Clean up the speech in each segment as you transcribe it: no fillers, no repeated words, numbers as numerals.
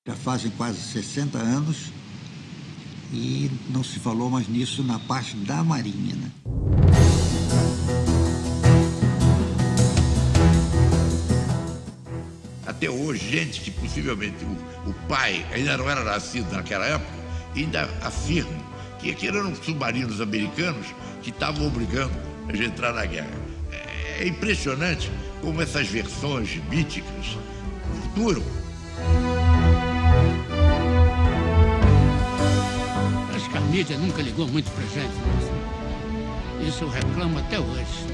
Já fazem quase 60 anos e não se falou mais nisso na parte da Marinha, né? Até hoje, gente que possivelmente o pai ainda não era nascido naquela época, ainda afirma que eram submarinos americanos que estavam obrigando a gente a entrar na guerra. É impressionante como essas versões míticas duram. Acho que a mídia nunca ligou muito pra gente, mas isso eu reclamo até hoje.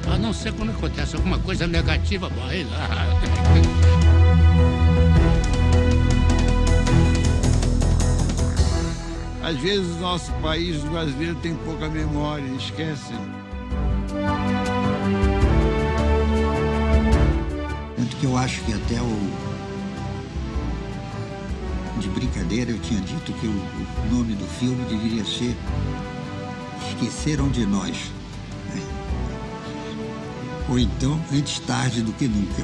A não ser quando acontece alguma coisa negativa, vai lá. Às vezes o nosso país, o brasileiro, tem pouca memória, esquece. Tanto que eu acho que até de brincadeira eu tinha dito que o nome do filme deveria ser Esqueceram de Nós. Ou então, antes tarde do que nunca.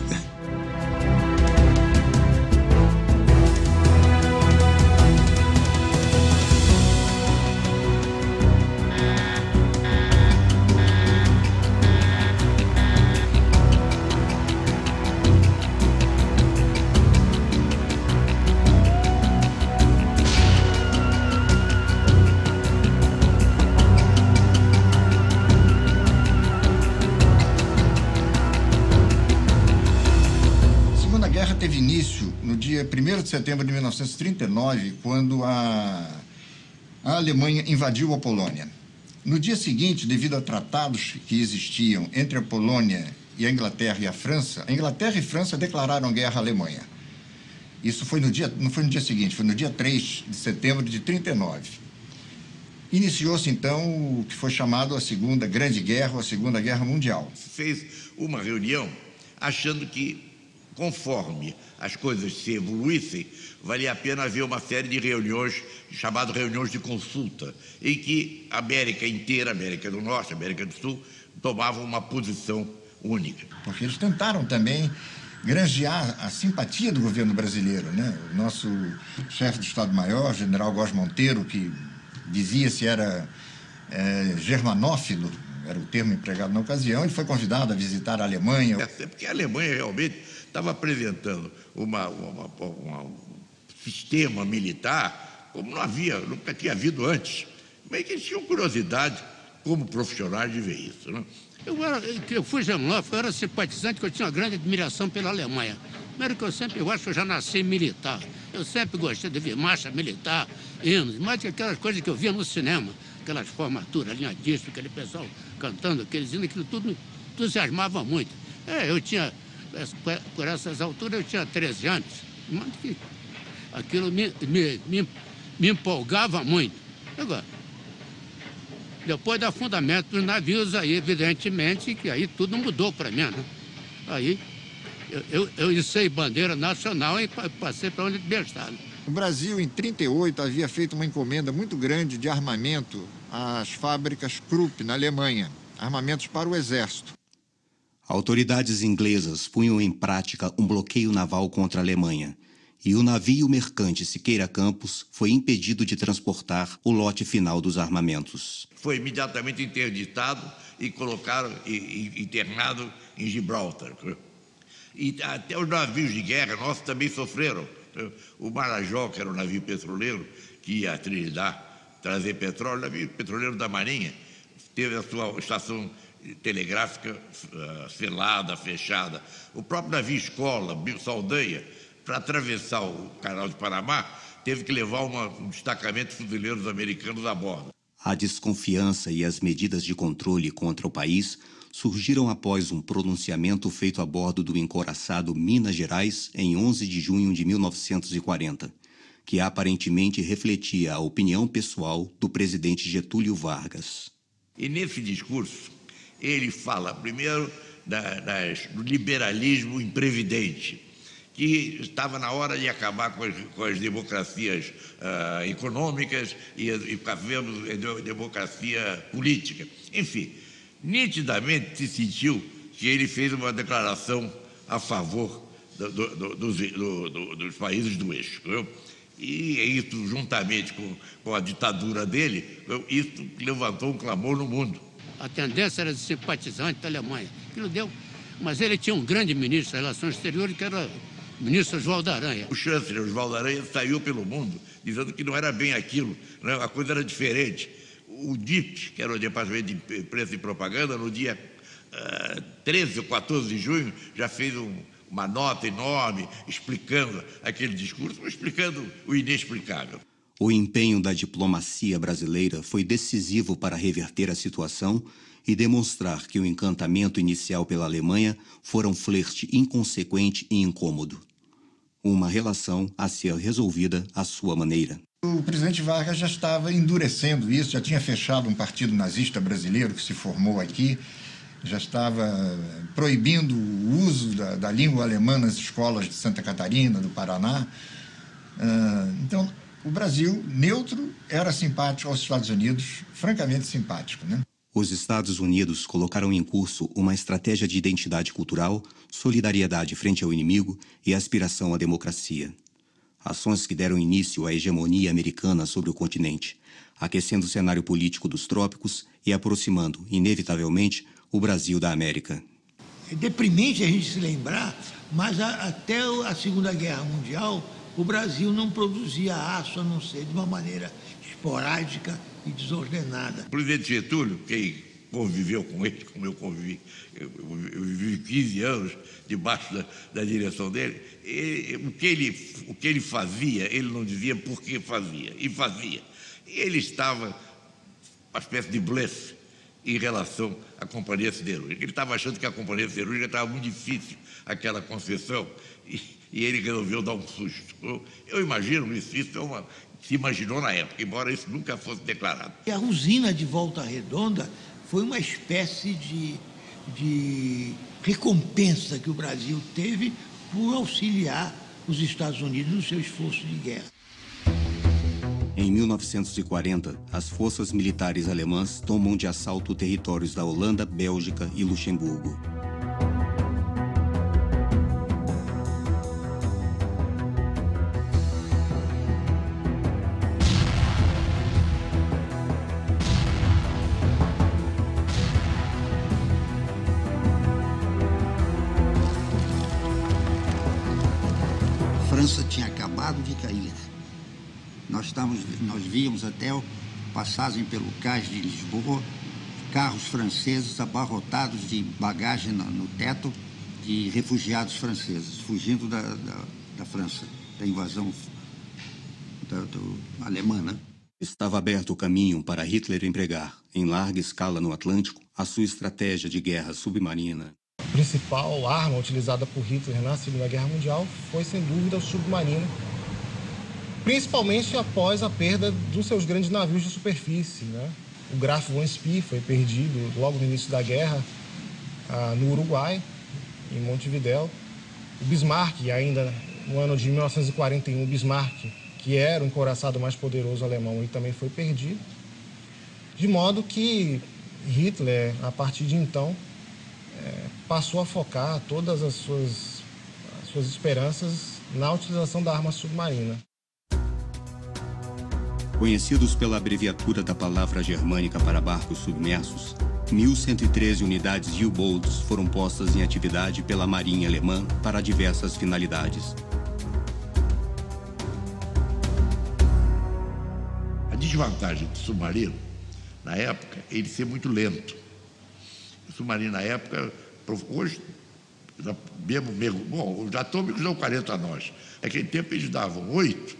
Teve início no dia 1º de setembro de 1939, quando a Alemanha invadiu a Polônia. No dia seguinte, devido a tratados que existiam entre a Polônia e a Inglaterra e a França, a Inglaterra e a França declararam guerra à Alemanha. Isso foi não foi no dia seguinte, foi no dia 3 de setembro de 1939. Iniciou-se, então, o que foi chamado a Segunda Grande Guerra, ou a Segunda Guerra Mundial. Fez uma reunião achando que, conforme as coisas se evoluíssem, valia a pena haver uma série de reuniões, chamadas reuniões de consulta, em que a América inteira, América do Norte, América do Sul, tomavam uma posição única. Porque eles tentaram também granjear a simpatia do governo brasileiro, né? O nosso chefe de Estado-Maior, general Góes Monteiro, que dizia-se era germanófilo, era o termo empregado na ocasião, ele foi convidado a visitar a Alemanha. Porque a Alemanha realmente estava apresentando um sistema militar como nunca tinha havido antes, mas que eles tinham curiosidade, como profissionais, de ver isso, né? Eu fui germanófilo, eu era simpatizante, que eu tinha uma grande admiração pela Alemanha. Primeiro que eu acho que eu já nasci militar. Eu sempre gostei de ver marcha militar, hinos, mais que aquelas coisas que eu via no cinema, aquelas formaturas, linha disco, aquele pessoal cantando, aqueles hinos, aquilo tudo me entusiasmava muito. Eu tinha, por essas alturas, eu tinha 13 anos, mas que aquilo me empolgava muito. Agora, depois do afundamento dos navios, aí, evidentemente, que aí tudo mudou para mim, né? Aí eu içei bandeira nacional e passei para onde devia estar. O Brasil, em 1938, havia feito uma encomenda muito grande de armamento às fábricas Krupp, na Alemanha, armamentos para o exército. Autoridades inglesas punham em prática um bloqueio naval contra a Alemanha, e o navio mercante Siqueira Campos foi impedido de transportar o lote final dos armamentos. Foi imediatamente interditado e internado em Gibraltar. E até os navios de guerra nossos também sofreram. O Marajó, que era um navio petroleiro, que ia a Trinidad trazer petróleo, navio petroleiro da Marinha, teve a sua estação telegráfica selada, fechada. O próprio navio escola, Saldanha, para atravessar o canal de Panamá, teve que levar um destacamento de fuzileiros americanos a bordo. A desconfiança e as medidas de controle contra o país surgiram após um pronunciamento feito a bordo do encouraçado Minas Gerais em 11 de junho de 1940, que aparentemente refletia a opinião pessoal do presidente Getúlio Vargas. E nesse discurso, ele fala primeiro do liberalismo imprevidente, que estava na hora de acabar com as democracias econômicas e havendo democracia política. Enfim, nitidamente se sentiu que ele fez uma declaração a favor dos países do eixo. Viu? E isso, juntamente com a ditadura dele, isso levantou um clamor no mundo. A tendência era de simpatizante da Alemanha, que não deu. Mas ele tinha um grande ministro das Relações Exteriores, que era o ministro Oswaldo Aranha. O chanceler Oswaldo Aranha saiu pelo mundo dizendo que não era bem aquilo, né? A coisa era diferente. O DIP, que era o Departamento de Imprensa e Propaganda, no dia 13 ou 14 de junho, já fez uma nota enorme explicando aquele discurso, explicando o inexplicável. O empenho da diplomacia brasileira foi decisivo para reverter a situação e demonstrar que o encantamento inicial pela Alemanha fora um flerte inconsequente e incômodo. Uma relação a ser resolvida à sua maneira. O presidente Vargas já estava endurecendo isso, já tinha fechado um partido nazista brasileiro que se formou aqui, já estava proibindo o uso da língua alemã nas escolas de Santa Catarina, do Paraná. Então, o Brasil, neutro, era simpático aos Estados Unidos, francamente simpático, né? Os Estados Unidos colocaram em curso uma estratégia de identidade cultural, solidariedade frente ao inimigo e aspiração à democracia. Ações que deram início à hegemonia americana sobre o continente, aquecendo o cenário político dos trópicos e aproximando, inevitavelmente, o Brasil da América. É deprimente a gente se lembrar, mas até a Segunda Guerra Mundial, o Brasil não produzia aço, a não ser de uma maneira esporádica e desordenada. O presidente Getúlio, quem conviveu com ele, como eu convivi, eu vivi 15 anos debaixo da direção dele, o que ele fazia, ele não dizia por que fazia, e fazia. Ele estava uma espécie de blefe em relação à Companhia Siderúrgica. Ele estava achando que a Companhia Siderúrgica estava muito difícil, aquela concessão, e ele resolveu dar um susto. Eu imagino isso se imaginou na época, embora isso nunca fosse declarado. E a usina de Volta Redonda foi uma espécie de recompensa que o Brasil teve por auxiliar os Estados Unidos no seu esforço de guerra. Em 1940, as forças militares alemãs tomam de assalto territórios da Holanda, Bélgica e Luxemburgo. A França tinha acabado de cair. Nós víamos até a passagem pelo cais de Lisboa, carros franceses abarrotados de bagagem no teto de refugiados franceses, fugindo da França, da invasão alemã, né? Estava aberto o caminho para Hitler empregar, em larga escala no Atlântico, a sua estratégia de guerra submarina. A principal arma utilizada por Hitler na Segunda Guerra Mundial foi, sem dúvida, o submarino, principalmente após a perda dos seus grandes navios de superfície, né? O Graf von Spee foi perdido logo no início da guerra no Uruguai, em Montevidéu. O Bismarck, ainda no ano de 1941, o Bismarck, que era o encouraçado mais poderoso alemão, ele também foi perdido. De modo que Hitler, a partir de então, passou a focar todas as suas esperanças na utilização da arma submarina. Conhecidos pela abreviatura da palavra germânica para barcos submersos, 1.113 unidades de U-boats foram postas em atividade pela Marinha Alemã para diversas finalidades. A desvantagem do submarino, na época, é ele ser muito lento. O submarino, na época, hoje, os atômicos dão 40 nós. Naquele tempo, eles davam 8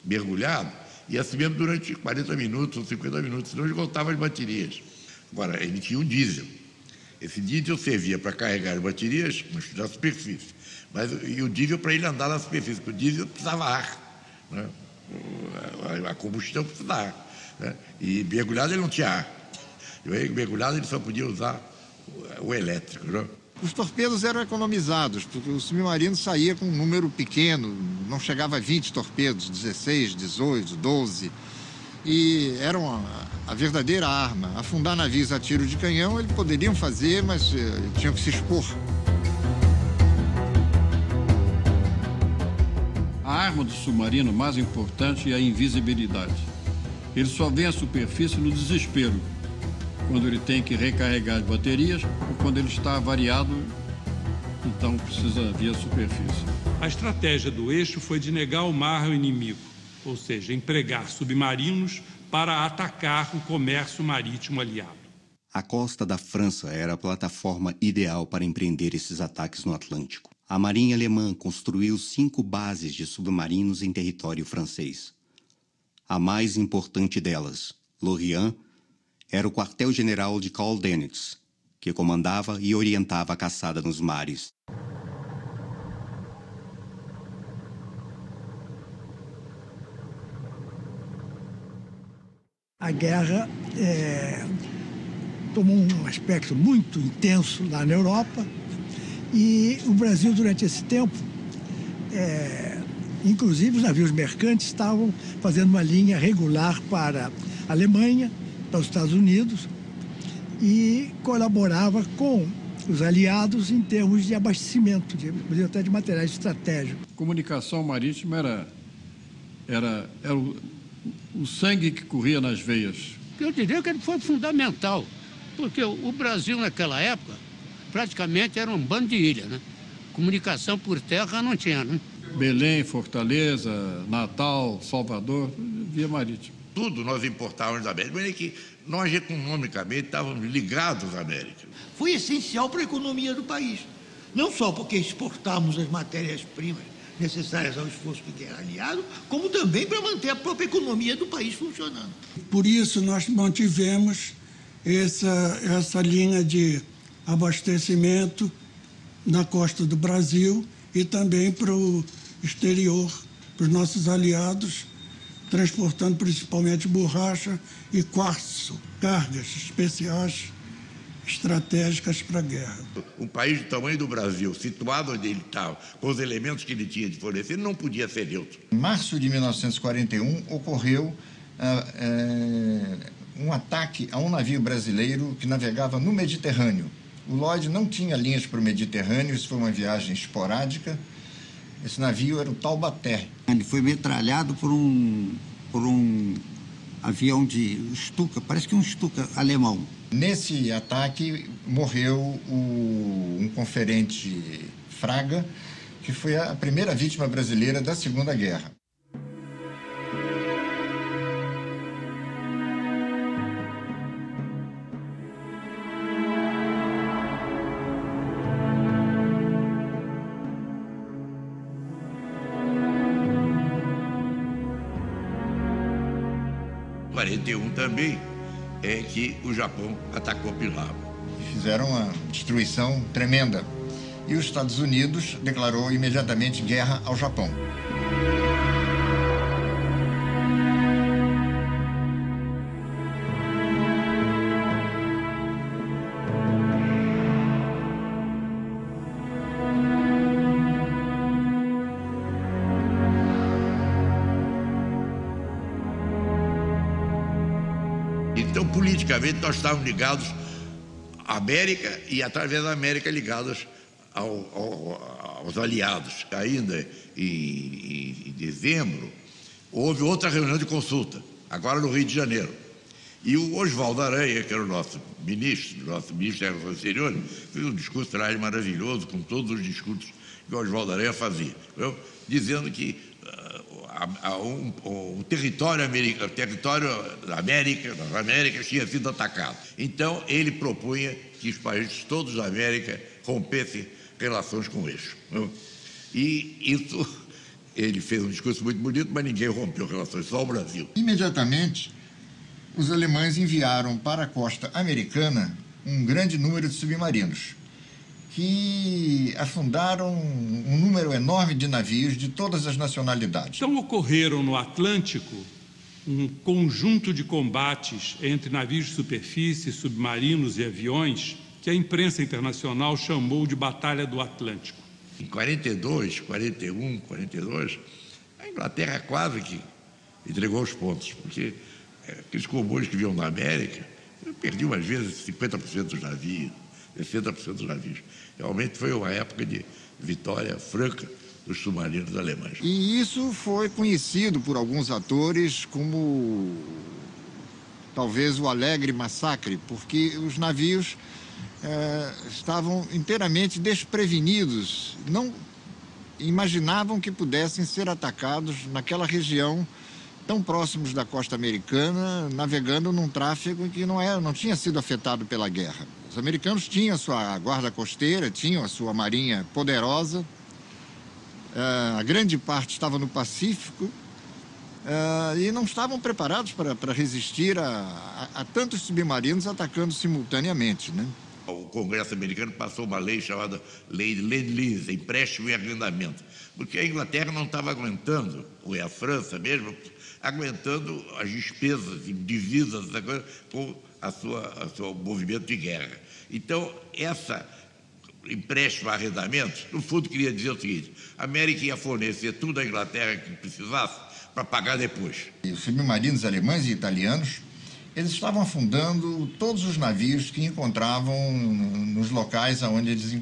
mergulhados, e assim mesmo durante 40 minutos ou 50 minutos, senão esgotava as baterias. Agora, ele tinha um diesel. Esse diesel servia para carregar as baterias na superfície, e o diesel para ele andar na superfície, porque o diesel precisava ar, né? A combustão precisava ar, né? E mergulhado ele não tinha ar. Mergulhado ele só podia usar o elétrico, né? Os torpedos eram economizados, porque o submarino saía com um número pequeno, não chegava a 20 torpedos, 16, 18, 12. E eram a verdadeira arma. Afundar navios a tiro de canhão, eles poderiam fazer, mas tinham que se expor. arma do submarino mais importante é a invisibilidade. Ele só vem à superfície no desespero, quando ele tem que recarregar as baterias ou quando ele está avariado, então precisa vir à superfície. A estratégia do eixo foi de negar o mar ao inimigo, ou seja, empregar submarinos para atacar o comércio marítimo aliado. A costa da França era a plataforma ideal para empreender esses ataques no Atlântico. A Marinha Alemã construiu 5 bases de submarinos em território francês. A mais importante delas, Lorient, era o quartel-general de Karl Dönitz, que comandava e orientava a caçada nos mares. A guerra tomou um aspecto muito intenso lá na Europa e o Brasil, durante esse tempo, inclusive os navios mercantes estavam fazendo uma linha regular para a Alemanha, para os Estados Unidos e colaborava com os aliados em termos de abastecimento, até de materiais estratégicos. Comunicação marítima era o sangue que corria nas veias. Eu diria que ele foi fundamental, porque o Brasil, naquela época, praticamente era um bando de ilha, né? Comunicação por terra não tinha, né? Belém, Fortaleza, Natal, Salvador, via marítimo. Tudo nós importávamos da América, mas é que nós economicamente estávamos ligados à América. Foi essencial para a economia do país, não só porque exportamos as matérias-primas necessárias ao esforço de guerra aliado, como também para manter a própria economia do país funcionando. Por isso nós mantivemos essa linha de abastecimento na costa do Brasil e também para o exterior, para os nossos aliados, transportando principalmente borracha e quartzo, cargas especiais estratégicas para a guerra. Um país do tamanho do Brasil, situado onde ele estava, com os elementos que ele tinha de fornecer, não podia ser neutro. Em março de 1941, ocorreu um ataque a um navio brasileiro que navegava no Mediterrâneo. O Lloyd não tinha linhas para o Mediterrâneo, isso foi uma viagem esporádica. Esse navio era o Taubaté. Ele foi metralhado por um avião de Stuka, parece que um Stuka alemão. Nesse ataque morreu um conferente Fraga, que foi a primeira vítima brasileira da Segunda Guerra. Em 41 também é que o Japão atacou Pearl Harbor. Fizeram uma destruição tremenda. E os Estados Unidos declarou imediatamente guerra ao Japão. Então, politicamente, nós estávamos ligados à América e, através da América, ligados aos aliados. Ainda em dezembro, houve outra reunião de consulta, agora no Rio de Janeiro. E o Oswaldo Aranha, que era o nosso ministro das Relações Exteriores, fez um discurso maravilhoso, com todos os discursos que o Oswaldo Aranha fazia, dizendo que o território das Américas tinha sido atacado. Então, ele propunha que os países todos da América rompessem relações com o eixo. E isso, ele fez um discurso muito bonito, mas ninguém rompeu relações, só o Brasil. Imediatamente, os alemães enviaram para a costa americana um grande número de submarinos, que afundaram um número enorme de navios de todas as nacionalidades. Então ocorreram no Atlântico um conjunto de combates entre navios de superfície, submarinos e aviões que a imprensa internacional chamou de Batalha do Atlântico. Em 42, 41, 42, a Inglaterra quase que entregou os pontos, porque aqueles comboios que vinham da América perdiam às vezes 50% dos navios, 60% dos navios. Realmente foi uma época de vitória franca os submarinos alemães. E isso foi conhecido por alguns atores como talvez o Alegre Massacre, porque os navios estavam inteiramente desprevenidos, não imaginavam que pudessem ser atacados naquela região tão próximos da costa americana, navegando num tráfego que não tinha sido afetado pela guerra. Os americanos tinham a sua guarda costeira, tinham a sua marinha poderosa, a grande parte estava no Pacífico e não estavam preparados para resistir a tantos submarinos atacando simultaneamente, né? O Congresso americano passou uma lei chamada Lei de Lend-Lease, empréstimo e arrendamento, porque a Inglaterra não estava aguentando, ou é a França mesmo, aguentando as despesas e divisas com o seu movimento de guerra. Então, essa empréstimo a arrendamento, no fundo, queria dizer o seguinte: a América ia fornecer tudo à Inglaterra que precisasse para pagar depois. E os submarinos alemães e italianos, eles estavam afundando todos os navios que encontravam nos locais onde eles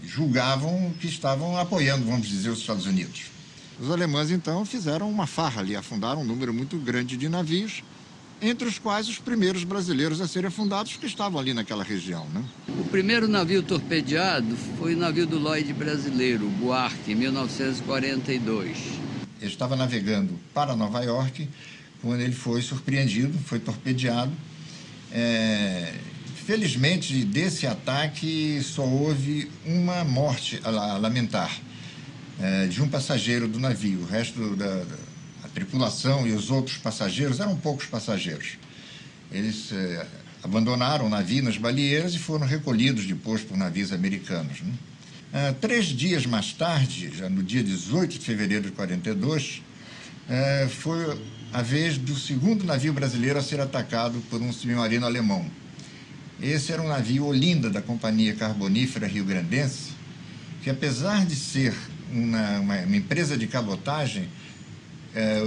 julgavam que estavam apoiando, vamos dizer, os Estados Unidos. Os alemães, então, fizeram uma farra ali, afundaram um número muito grande de navios, entre os quais os primeiros brasileiros a serem afundados que estavam ali naquela região, né? O primeiro navio torpedeado foi o navio do Lloyd brasileiro, Buarque, em 1942. Ele estava navegando para Nova York quando ele foi surpreendido, foi torpedeado. Felizmente, desse ataque só houve uma morte a lamentar, de um passageiro do navio. O resto da tripulação e os outros passageiros, eram poucos passageiros. Eles abandonaram o navio nas baleeiras e foram recolhidos depois por navios americanos, né? 3 dias mais tarde, já no dia 18 de fevereiro de 42, foi a vez do segundo navio brasileiro a ser atacado por um submarino alemão. Esse era um navio Olinda, da Companhia Carbonífera Rio-Grandense, que, apesar de ser uma empresa de cabotagem,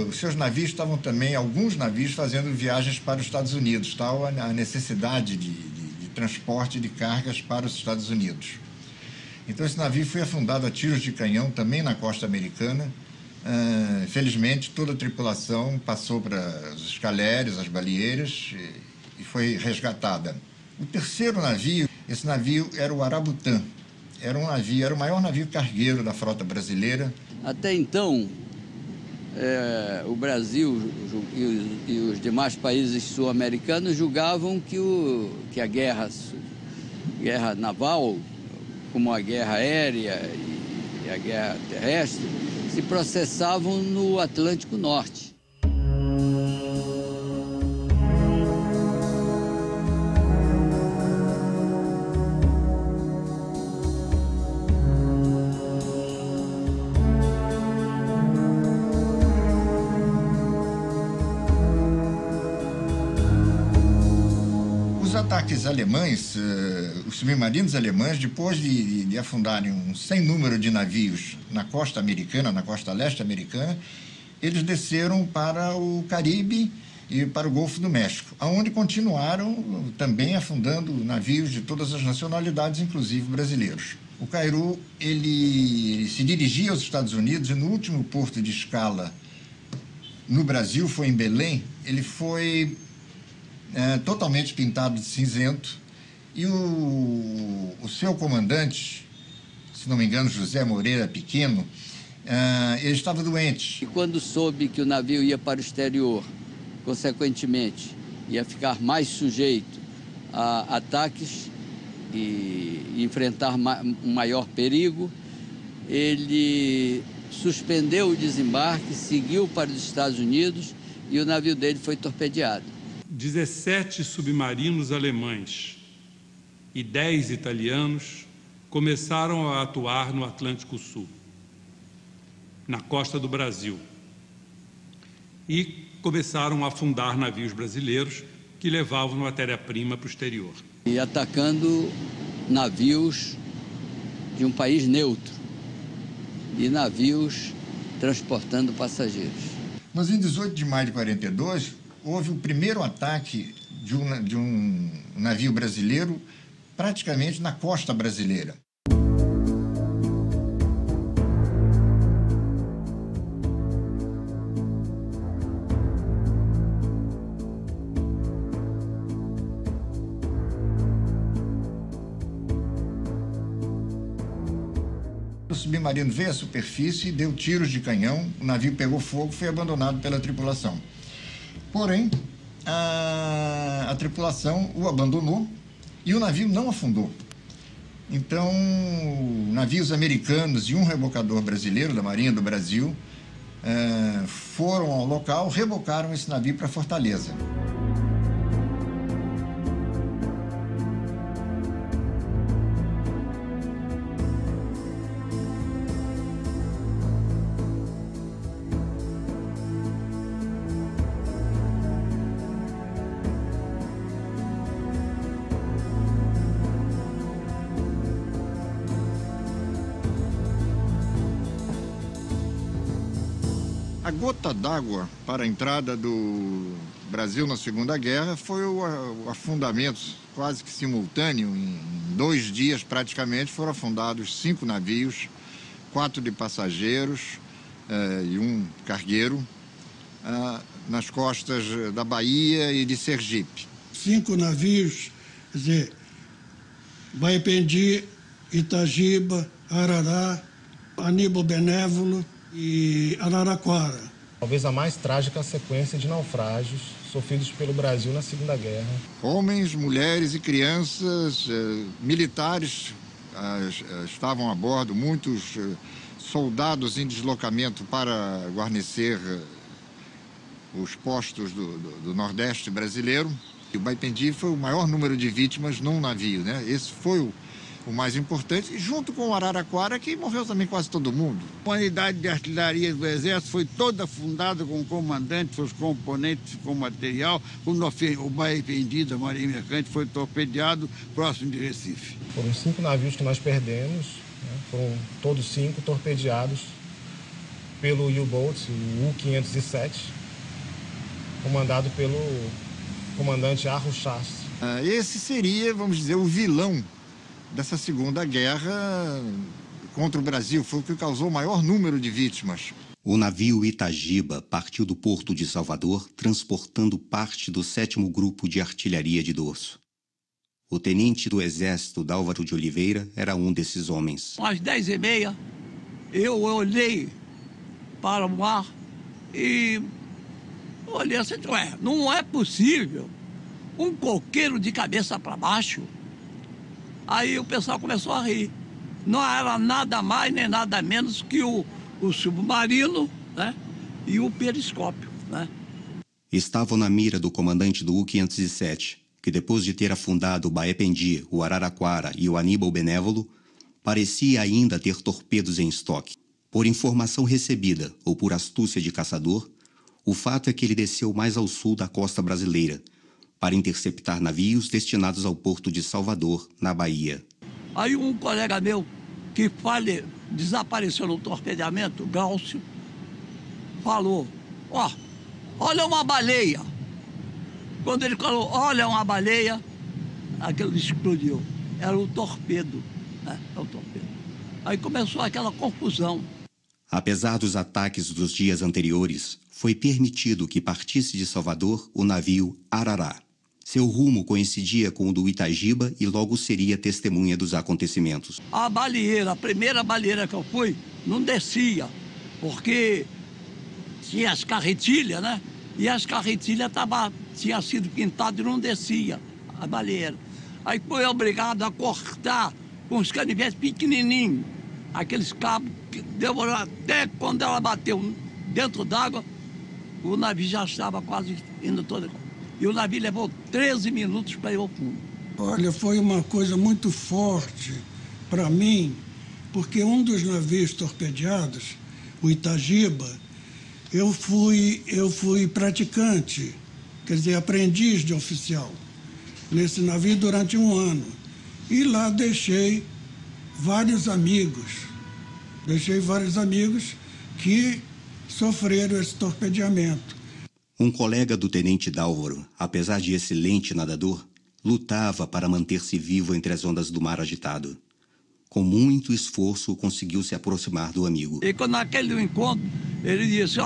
os seus navios estavam também, alguns navios, fazendo viagens para os Estados Unidos, tal a necessidade de transporte de cargas para os Estados Unidos. Então, esse navio foi afundado a tiros de canhão também na costa americana. Felizmente, toda a tripulação passou para os escalérios, as baleeiras, e foi resgatada. O terceiro navio, esse navio era o Arabutã. Era o maior navio cargueiro da frota brasileira. Até então, o Brasil e os demais países sul-americanos julgavam que a guerra naval, como a guerra aérea e a guerra terrestre, se processavam no Atlântico Norte. Ataques alemães, os submarinos alemães, depois de afundarem um sem número de navios na costa americana, na costa leste americana, eles desceram para o Caribe e para o Golfo do México, onde continuaram também afundando navios de todas as nacionalidades, inclusive brasileiros. O Cairu, ele se dirigia aos Estados Unidos e no último porto de escala no Brasil, foi em Belém. Ele foi totalmente pintado de cinzento, e o seu comandante, se não me engano, José Moreira Pequeno, ele estava doente. E quando soube que o navio ia para o exterior, consequentemente, ia ficar mais sujeito a ataques e enfrentar um maior perigo, ele suspendeu o desembarque, seguiu para os Estados Unidos e o navio dele foi torpedeado. 17 submarinos alemães e 10 italianos começaram a atuar no Atlântico Sul, na costa do Brasil, e começaram a afundar navios brasileiros que levavam matéria-prima para o exterior. E atacando navios de um país neutro e navios transportando passageiros. Mas em 18 de maio de 42, houve o primeiro ataque de um navio brasileiro praticamente na costa brasileira. submarino veio à superfície, deu tiros de canhão, o navio pegou fogo, foi abandonado pela tripulação. Porém, a tripulação o abandonou e o navio não afundou. Então, navios americanos e um rebocador brasileiro da Marinha do Brasil foram ao local, rebocaram esse navio para Fortaleza. A gota d'água para a entrada do Brasil na Segunda Guerra foi o afundamento quase que simultâneo. Em 2 dias, praticamente, foram afundados 5 navios, 4 de passageiros e 1 cargueiro, nas costas da Bahia e de Sergipe. 5 navios, quer dizer, Baipendi, Itagiba, Arará, Aníbal Benévolo e Araraquara. Talvez a mais trágica sequência de naufrágios sofridos pelo Brasil na Segunda Guerra. Homens, mulheres e crianças, militares estavam a bordo, muitos soldados em deslocamento para guarnecer os postos do Nordeste brasileiro. O Baipendi foi o maior número de vítimas num navio, né? Esse foi o mais importante, junto com o Araraquara, que morreu também quase todo mundo. A unidade de artilharia do Exército foi toda afundada com o comandante, seus componentes, com material. O Baipendi da Marinha Mercante foi torpedeado próximo de Recife. Foram 5 navios que nós perdemos, né? Foram todos 5 torpedeados pelo U-Boat, o U-507, comandado pelo comandante Arro Chastre. Esse seria, vamos dizer, o vilão dessa Segunda Guerra contra o Brasil, foi o que causou o maior número de vítimas. O navio Itagiba partiu do porto de Salvador, transportando parte do 7º Grupo de Artilharia de Dorso. O tenente do Exército, Dálvaro de Oliveira, era um desses homens. Às 10h30, eu olhei para o mar e olhei assim, não é possível um coqueiro de cabeça para baixo. Aí o pessoal começou a rir. Não era nada mais nem nada menos que o submarino, né, e o periscópio, né? Estavam na mira do comandante do U-507, que depois de ter afundado o Baipendi, o Araraquara e o Aníbal Benévolo, parecia ainda ter torpedos em estoque. Por informação recebida ou por astúcia de caçador, o fato é que ele desceu mais ao sul da costa brasileira, para interceptar navios destinados ao porto de Salvador, na Bahia. Aí um colega meu que desapareceu no torpedeamento, Gálcio, falou, olha uma baleia. Quando ele falou, olha uma baleia, aquilo explodiu. Era o torpedo, né? É o torpedo. Aí começou aquela confusão. Apesar dos ataques dos dias anteriores, foi permitido que partisse de Salvador o navio Arará. Seu rumo coincidia com o do Itagiba e logo seria testemunha dos acontecimentos. A baleeira, a primeira baleeira que eu fui, não descia, porque tinha as carretilhas, né? E as carretilhas tinha sido pintado e não descia a baleeira. Aí foi obrigado a cortar com os canivetes pequenininhos, aqueles cabos que demorou até quando ela bateu dentro d'água, o navio já estava quase indo todo. E o navio levou 13 minutos para ir ao fundo. Olha, foi uma coisa muito forte para mim, porque um dos navios torpedeados, o Itagiba, eu fui praticante, quer dizer, aprendiz de oficial, nesse navio durante 1 ano. E lá deixei vários amigos que sofreram esse torpedeamento. Um colega do tenente Dálvaro, apesar de excelente nadador, lutava para manter-se vivo entre as ondas do mar agitado. Com muito esforço, conseguiu se aproximar do amigo. E quando naquele encontro, ele disse,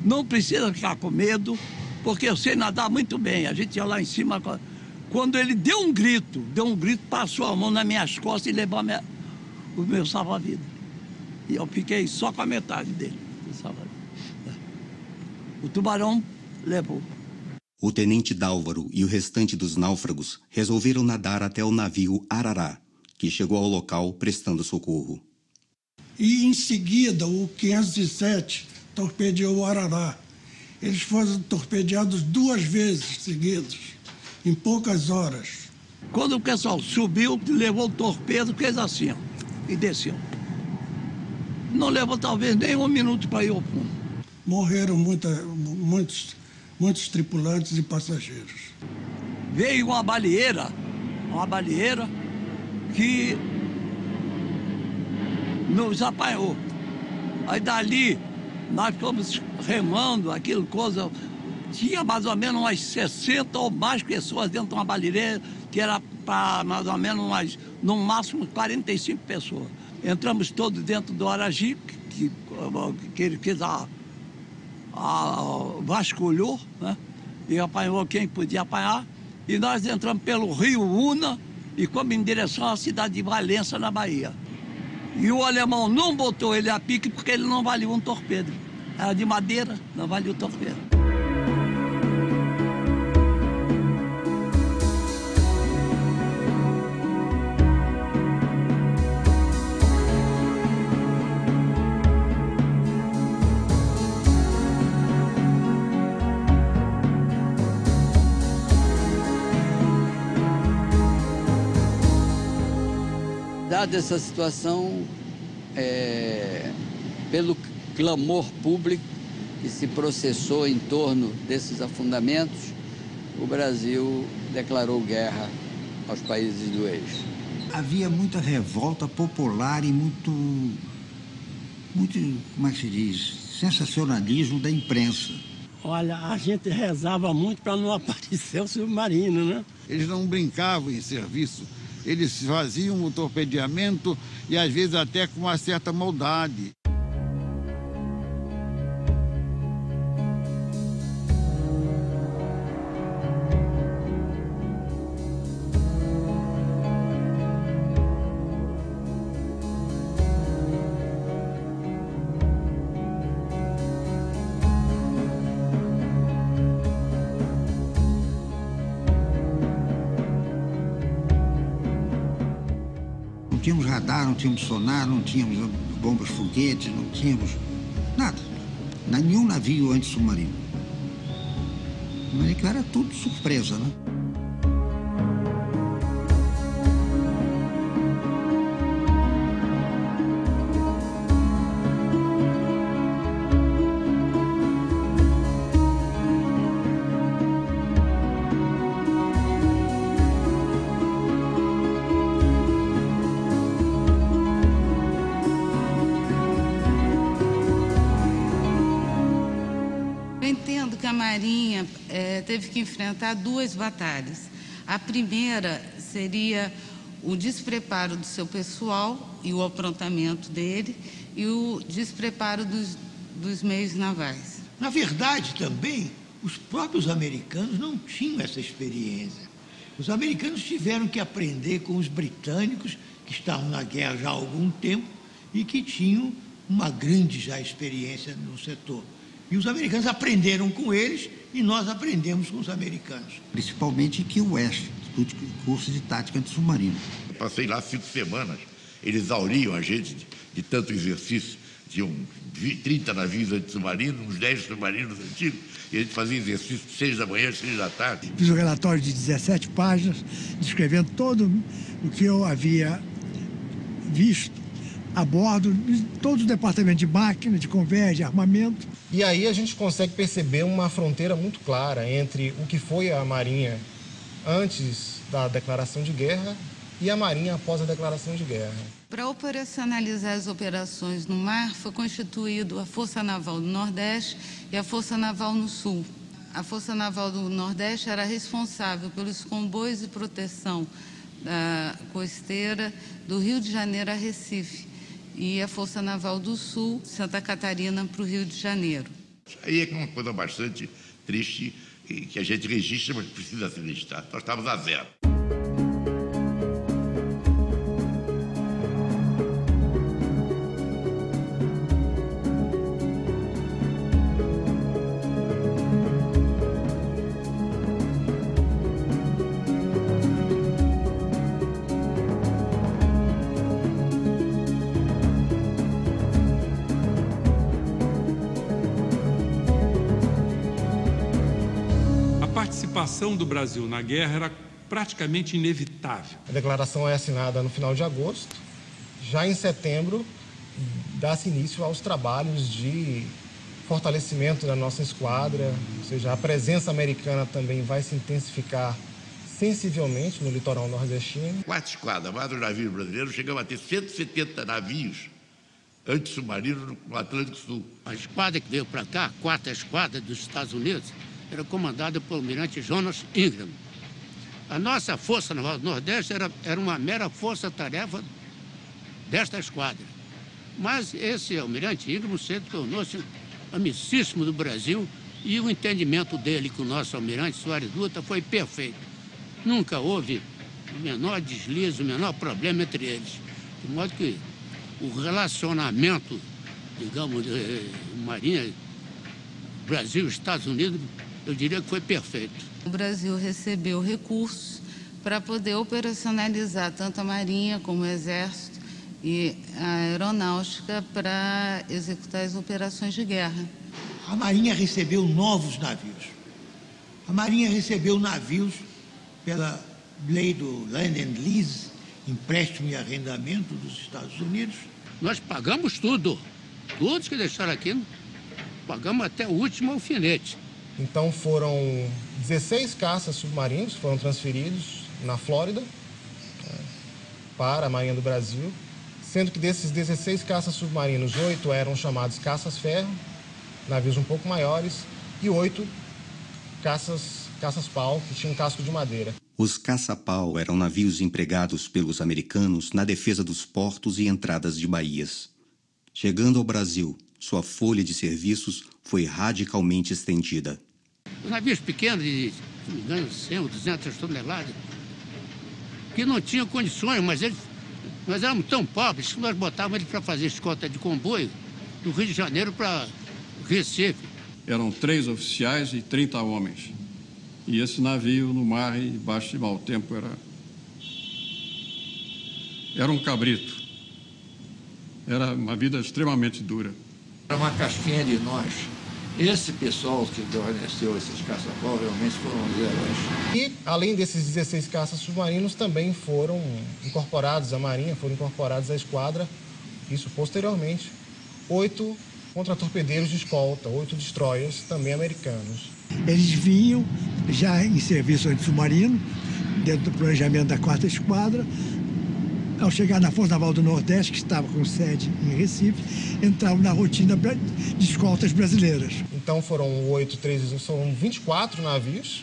não precisa ficar com medo, porque eu sei nadar muito bem. A gente ia lá em cima. Quando ele deu um grito, passou a mão nas minhas costas e levou o meu salva-vida. E eu fiquei só com a metade dele. O tubarão levou. O tenente Dálvaro e o restante dos náufragos resolveram nadar até o navio Arará, que chegou ao local prestando socorro. E, em seguida, o 507 torpedeou o Arará. Eles foram torpedeados 2 vezes seguidas, em poucas horas. Quando o pessoal subiu, levou o torpedo, fez assim, ó, e desceu. Não levou talvez nem 1 minuto para ir ao fundo. Morreram muitos tripulantes e passageiros. Veio uma baleeira que nos apanhou. Aí dali nós fomos remando aquilo coisa. Tinha mais ou menos umas 60 ou mais pessoas dentro de uma baleeira, que era para mais ou menos no máximo 45 pessoas. Entramos todos dentro do Araji, que ele fez vasculhou, né? E apanhou quem podia apanhar. E nós entramos pelo rio Una e fomos em direção à cidade de Valença, na Bahia. E o alemão não botou ele a pique porque ele não valia um torpedo. Era de madeira, não valia o torpedo. Dada essa situação, pelo clamor público que se processou em torno desses afundamentos, o Brasil declarou guerra aos países do eixo. Havia muita revolta popular e muito, como é que se diz, sensacionalismo da imprensa. Olha, a gente rezava muito para não aparecer o submarino, né? Eles não brincavam em serviço. Eles faziam o torpedeamento e, às vezes, até com uma certa maldade. Não tínhamos radar, não tínhamos sonar, não tínhamos bombas foguetes, não tínhamos nada. Nenhum navio antissubmarino. Mas era tudo surpresa, né? A Marinha teve que enfrentar 2 batalhas. A primeira seria o despreparo do seu pessoal e o aprontamento dele e o despreparo dos meios navais. Na verdade, também, os próprios americanos não tinham essa experiência. Os americanos tiveram que aprender com os britânicos, que estavam na guerra já há algum tempo e que tinham uma grande já experiência no setor. E os americanos aprenderam com eles e nós aprendemos com os americanos. Principalmente em Key West, curso de tática antissubmarina. Eu passei lá 5 semanas. Eles exauriam a gente de tanto exercício. Tinham 30 navios antissubmarinos, uns 10 submarinos antigos. E a gente fazia exercício de 6 da manhã, 6 da tarde. Fiz um relatório de 17 páginas, descrevendo todo o que eu havia visto a bordo de todo o departamento de máquina, de convés, de armamento. E aí a gente consegue perceber uma fronteira muito clara entre o que foi a Marinha antes da declaração de guerra e a Marinha após a declaração de guerra. Para operacionalizar as operações no mar, foi constituído a Força Naval do Nordeste e a Força Naval no Sul. A Força Naval do Nordeste era responsável pelos comboios de proteção da costeira do Rio de Janeiro a Recife e a Força Naval do Sul, Santa Catarina, para o Rio de Janeiro. Aí é uma coisa bastante triste que a gente registra, mas precisa ser registrado. Nós estávamos a 0. participação do Brasil na guerra era praticamente inevitável. A declaração é assinada no final de agosto. Já em setembro, dá-se início aos trabalhos de fortalecimento da nossa esquadra, ou seja, a presença americana também vai se intensificar sensivelmente no litoral nordestino. 4 esquadras, mais os navios brasileiros, chegamos a ter 170 navios antissubmarinos no Atlântico Sul. A esquadra que veio para cá, a 4ª esquadra dos Estados Unidos, era comandada pelo almirante Jonas Ingram. A nossa Força Naval do Nordeste era uma mera força-tarefa desta esquadra. Mas esse almirante Ingram sempre tornou-se amicíssimo do Brasil e o entendimento dele com o nosso almirante Soares Dutra foi perfeito. Nunca houve o menor deslize, o menor problema entre eles. De modo que o relacionamento, digamos, Marinha, Brasil e Estados Unidos, eu diria que foi perfeito. O Brasil recebeu recursos para poder operacionalizar tanto a Marinha como o Exército e a Aeronáutica para executar as operações de guerra. A Marinha recebeu novos navios. A Marinha recebeu navios pela lei do Land and Lease, empréstimo e arrendamento dos Estados Unidos. Nós pagamos tudo. Todos que deixaram aqui, pagamos até o último alfinete. Então foram 16 caças submarinos que foram transferidos na Flórida para a Marinha do Brasil, sendo que desses 16 caças submarinos, 8 eram chamados caças-ferro, navios um pouco maiores, e 8 caças-pau, que tinham casco de madeira. Os caça-pau eram navios empregados pelos americanos na defesa dos portos e entradas de baías. Chegando ao Brasil, sua folha de serviços foi radicalmente estendida. Os navios pequenos, de, se não me engano, 100 ou 200 toneladas, que não tinham condições, mas nós éramos tão pobres que nós botávamos eles para fazer escolta de comboio do Rio de Janeiro para Recife. Eram 3 oficiais e 30 homens. E esse navio no mar, embaixo de mau tempo, era um cabrito. Era uma vida extremamente dura. Era uma casquinha de nós. Esse pessoal que forneceu esses caça-pau realmente foram os heróis. E, além desses 16 caças submarinos, também foram incorporados à Marinha, foram incorporados à esquadra, isso posteriormente, 8 contra-torpedeiros de escolta, 8 destroyers, também americanos. Eles vinham já em serviço antissubmarino, dentro do planejamento da 4ª Esquadra. Ao chegar na Força Naval do Nordeste, que estava com sede em Recife, entravam na rotina de escoltas brasileiras. Então foram 24 navios,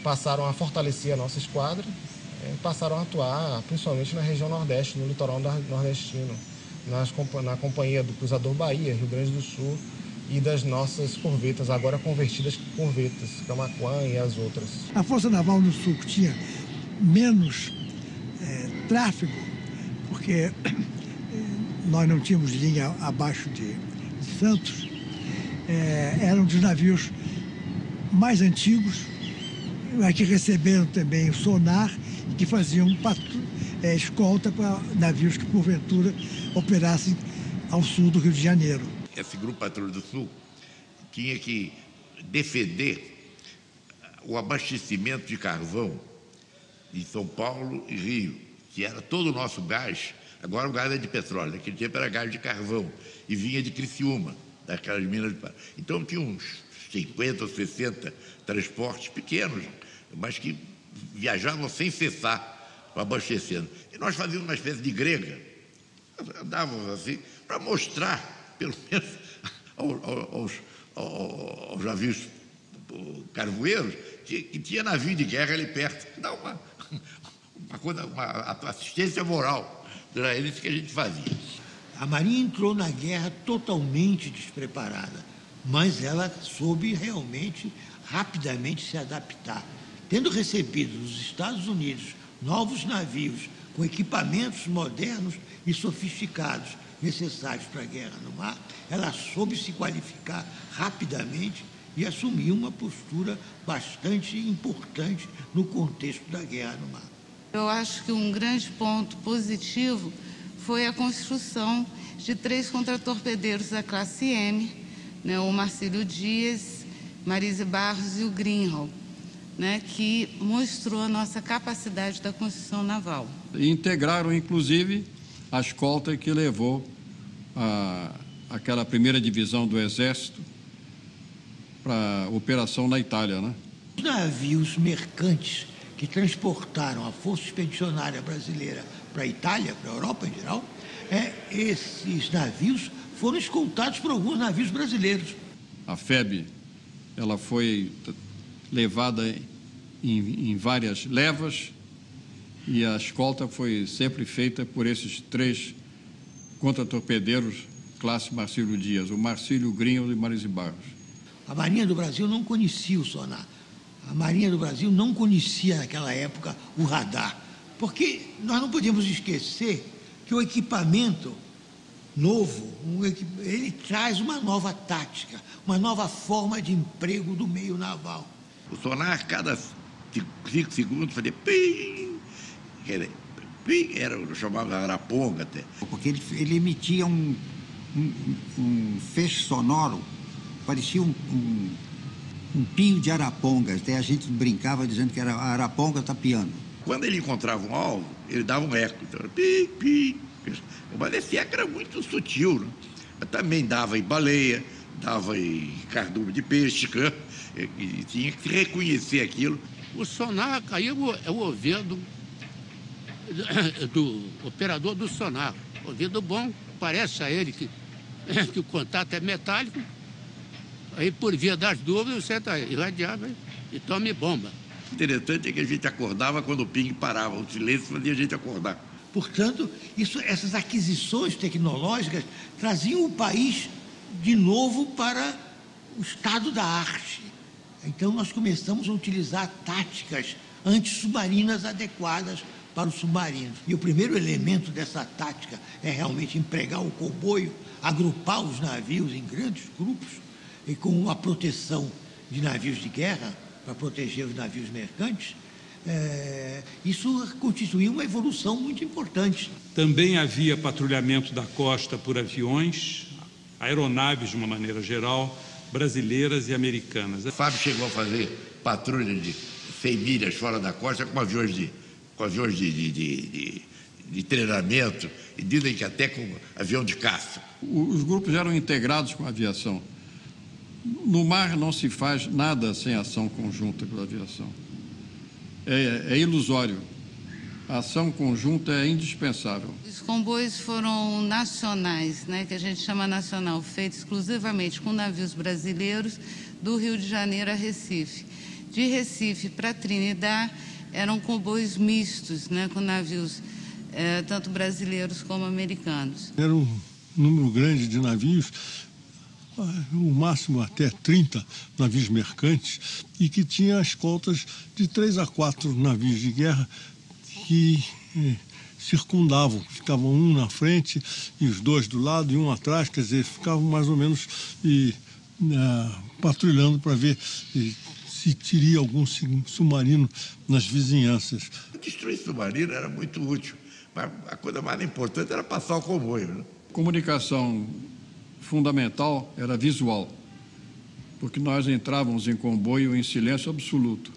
passaram a fortalecer a nossa esquadra, passaram a atuar principalmente na região Nordeste, no litoral nordestino, na companhia do Cruzador Bahia, Rio Grande do Sul, e das nossas corvetas, agora convertidas corvetas, Camaquã e as outras. A Força Naval no Sul tinha menos tráfego, porque nós não tínhamos linha abaixo de Santos, eram dos navios mais antigos, mas que receberam também o sonar e que faziam escolta para navios que, porventura, operassem ao sul do Rio de Janeiro. Esse Grupo Patrulha do Sul tinha que defender o abastecimento de carvão de São Paulo e Rio, que era todo o nosso gás. Agora o gás é de petróleo, naquele tempo era gás de carvão e vinha de Criciúma, daquelas minas de... Então tinha uns 50 ou 60 transportes pequenos, mas que viajavam sem cessar, abastecendo. E nós fazíamos uma espécie de grega, andávamos assim, para mostrar, pelo menos, aos navios carvoeiros, que tinha navio de guerra ali perto. Dá uma assistência moral. Era isso que a gente fazia. A Marinha entrou na guerra totalmente despreparada, mas ela soube realmente, rapidamente se adaptar. Tendo recebido dos Estados Unidos novos navios com equipamentos modernos e sofisticados necessários para a guerra no mar, ela soube se qualificar rapidamente e assumir uma postura bastante importante no contexto da guerra no mar. Eu acho que um grande ponto positivo foi a construção de 3 contratorpedeiros da classe M, o Marcílio Dias, Marise Barros e o Greenhall. né, que mostrou a nossa capacidade da construção naval. E integraram, inclusive, a escolta que levou aquela primeira divisão do Exército para a operação na Itália, né? Os navios mercantes que transportaram a Força Expedicionária Brasileira para a Itália, para a Europa em geral, esses navios foram escoltados por alguns navios brasileiros. A FEB, ela foi levada em várias levas e a escolta foi sempre feita por esses 3 contratorpedeiros classe Marcílio Dias, o Marcílio, Grinho e Marise Barros. A Marinha do Brasil não conhecia o sonar. A Marinha do Brasil não conhecia naquela época o radar, porque nós não podemos esquecer que o equipamento novo, ele traz uma nova tática, uma nova forma de emprego do meio naval. O sonar, cada 5 segundos, fazia pim, pim, eu chamava araponga até. Porque ele emitia um feixe sonoro, parecia um pio de araponga, até a gente brincava dizendo que era a araponga tapiando. Quando ele encontrava um alvo, ele dava um eco, então era pim, pim. Mas esse eco era muito sutil, né? Mas também dava em baleia, dava em cardume de peixe, né? E tinha que reconhecer aquilo. O sonar caiu é o ouvido do operador do sonar. Ouvido bom, parece a ele que o contato é metálico. Aí, por via das dúvidas, você irradiava e tome bomba. O interessante é que a gente acordava quando o ping parava, o silêncio fazia a gente acordar. Portanto, essas aquisições tecnológicas traziam o país de novo para o estado da arte. Então, nós começamos a utilizar táticas antissubmarinas adequadas para os submarinos. E o primeiro elemento dessa tática é realmente empregar o comboio, agrupar os navios em grandes grupos e com a proteção de navios de guerra, para proteger os navios mercantes. Isso constituiu uma evolução muito importante. Também havia patrulhamento da costa por aviões, aeronaves de uma maneira geral, brasileiras e americanas. O Fábio chegou a fazer patrulha de 100 milhas fora da costa com aviões de treinamento e dizem que até com avião de caça. Os grupos eram integrados com a aviação. No mar não se faz nada sem ação conjunta com a aviação. É ilusório. A ação conjunta é indispensável. Os comboios foram nacionais, né, que a gente chama nacional, feitos exclusivamente com navios brasileiros do Rio de Janeiro a Recife. De Recife para Trinidad eram comboios mistos, né, com navios tanto brasileiros como americanos. Era um número grande de navios, o máximo até 30 navios mercantes, e que tinha escoltas de 3 a 4 navios de guerra que circundavam, ficavam um na frente e os 2 do lado e um atrás, quer dizer, ficavam mais ou menos patrulhando para ver se teria algum submarino nas vizinhanças. Destruir submarino era muito útil, mas a coisa mais importante era passar o comboio, né? Comunicação fundamental era visual, porque nós entrávamos em comboio em silêncio absoluto.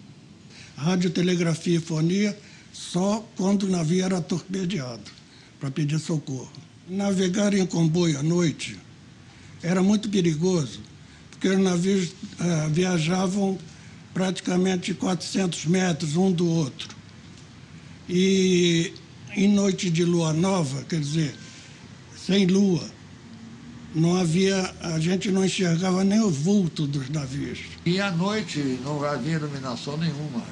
Radiotelegrafia e fonia só quando o navio era torpedeado, para pedir socorro. Navegar em comboio à noite era muito perigoso, porque os navios viajavam praticamente 400 metros um do outro. E em noite de lua nova, quer dizer, sem lua, não havia, a gente não enxergava nem o vulto dos navios. E à noite não havia iluminação nenhuma.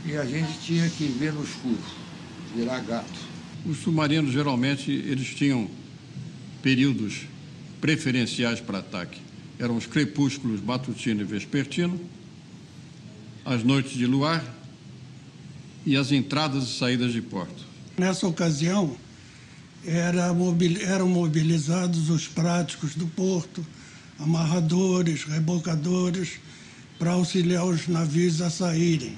E a gente tinha que ver no escuro, virar gato. Os submarinos, geralmente, eles tinham períodos preferenciais para ataque. Eram os crepúsculos matutino e vespertino, as noites de luar e as entradas e saídas de porto. Nessa ocasião, eram mobilizados os práticos do porto, amarradores, rebocadores, para auxiliar os navios a saírem.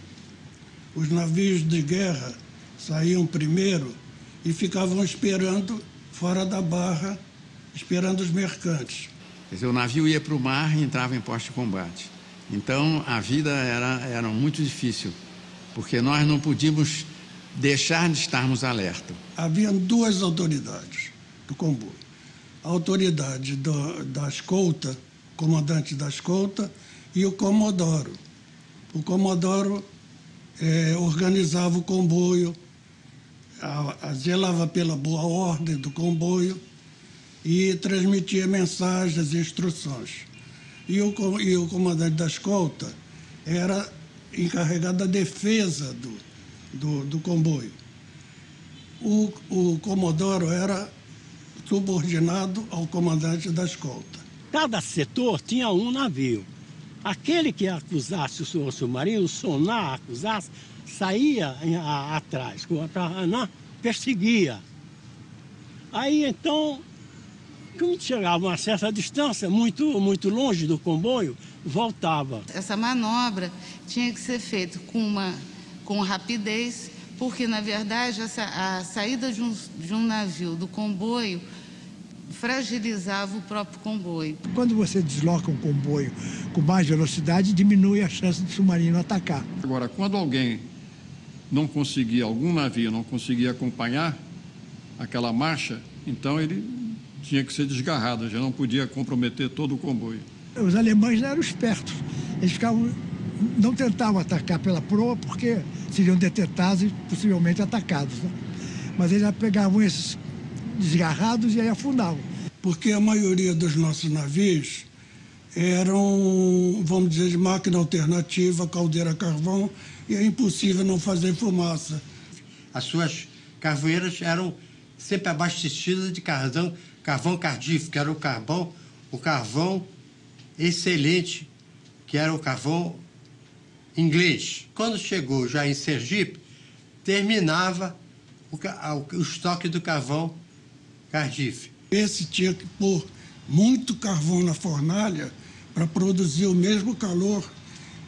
Os navios de guerra saíam primeiro e ficavam esperando fora da barra, esperando os mercantes. Quer dizer, o navio ia para o mar e entrava em posto de combate. Então, a vida era muito difícil, porque nós não podíamos deixar de estarmos alerta. Havia duas autoridades do comboio. A autoridade da escolta, comandante da escolta, e o comodoro. O comodoro organizava o comboio, zelava pela boa ordem do comboio e transmitia mensagens e instruções. E o comandante da escolta era encarregado da defesa do comboio. O comodoro era subordinado ao comandante da escolta. Cada setor tinha um navio. Aquele que acusasse o submarino, o sonar acusasse, saía atrás, perseguia. Aí, então, quando chegava a uma certa distância, muito longe do comboio, voltava. Essa manobra tinha que ser feita com rapidez, porque, na verdade, a saída de um navio do comboio fragilizava o próprio comboio. Quando você desloca um comboio com mais velocidade, diminui a chance do submarino atacar. Agora, quando alguém algum navio não conseguia acompanhar aquela marcha, então ele tinha que ser desgarrado, já não podia comprometer todo o comboio. Os alemães eram espertos. Eles não tentavam atacar pela proa porque seriam detectados e possivelmente atacados, né? Mas eles já pegavam esses desgarrados e aí afundavam. Porque a maioria dos nossos navios eram, vamos dizer, de máquina alternativa, caldeira a carvão, e é impossível não fazer fumaça. As suas carvoeiras eram sempre abastecidas de carvão cardífero, que era o carvão excelente, que era o carvão inglês. Quando chegou já em Sergipe, terminava o estoque do carvão cardífero. Esse tinha que pôr muito carvão na fornalha para produzir o mesmo calor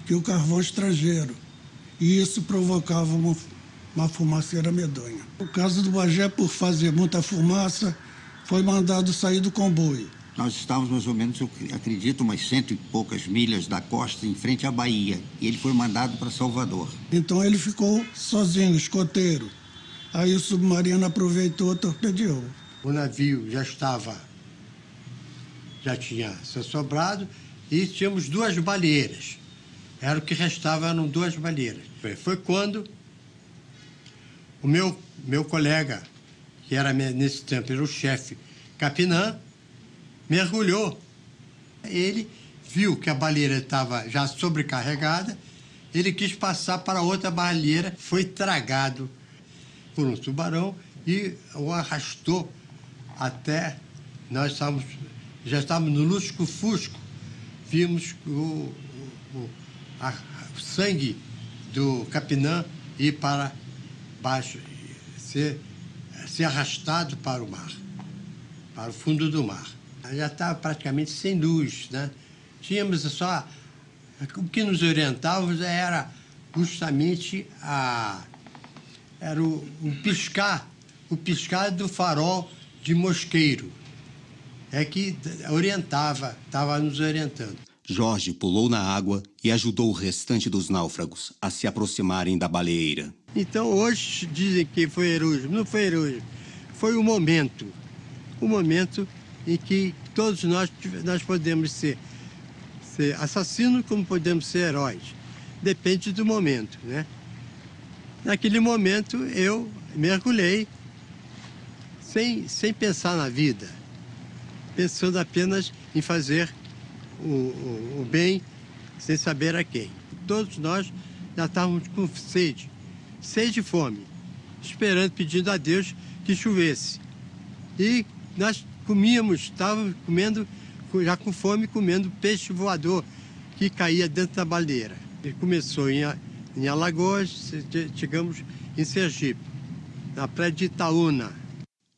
que o carvão estrangeiro. E isso provocava uma fumaceira medonha. O caso do Bagé, por fazer muita fumaça, foi mandado sair do comboio. Nós estávamos mais ou menos, eu acredito, umas 100 e poucas milhas da costa, em frente à Bahia. E ele foi mandado para Salvador. Então ele ficou sozinho, escoteiro. Aí o submarino aproveitou e torpedeou. O navio já tinha se assobrado e tínhamos duas baleiras. Era o que restava, eram duas baleiras. Foi quando o meu colega, que era nesse tempo era o chefe Capinã, mergulhou. Ele viu que a baleira estava já sobrecarregada, ele quis passar para outra baleira, foi tragado por um tubarão e o arrastou até... já estávamos no lusco-fusco, vimos o sangue do Capinã ir para baixo, ser arrastado para o mar, para o fundo do mar. Já estava praticamente sem luz, né? Tínhamos só... O que nos orientava era justamente era o piscar do farol de Mosqueiro. É que estava nos orientando. Jorge pulou na água e ajudou o restante dos náufragos a se aproximarem da baleeira. Então, hoje dizem que foi heroísmo. Não foi heroísmo. Foi o momento em que todos nós podemos ser assassinos como podemos ser heróis. Depende do momento, né? Naquele momento, eu mergulhei sem pensar na vida, pensando apenas em fazer o bem, sem saber a quem. Todos nós já estávamos com sede e fome, esperando, pedindo a Deus que chovesse. E nós estávamos comendo, já com fome, comendo peixe voador que caía dentro da baleira. Ele começou em Alagoas, chegamos em Sergipe, na praia de Itaúna.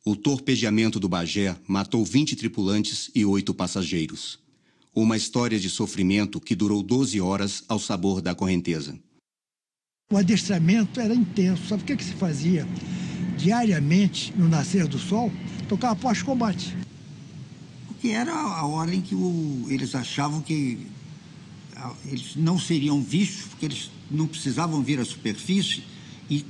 O torpedeamento do Bagé matou 20 tripulantes e 8 passageiros. Uma história de sofrimento que durou 12 horas ao sabor da correnteza. O adestramento era intenso. Sabe o que se fazia? Diariamente, no nascer do sol, tocava pós-combate. Porque era a hora em que eles achavam que eles não seriam vistos, porque eles não precisavam vir à superfície e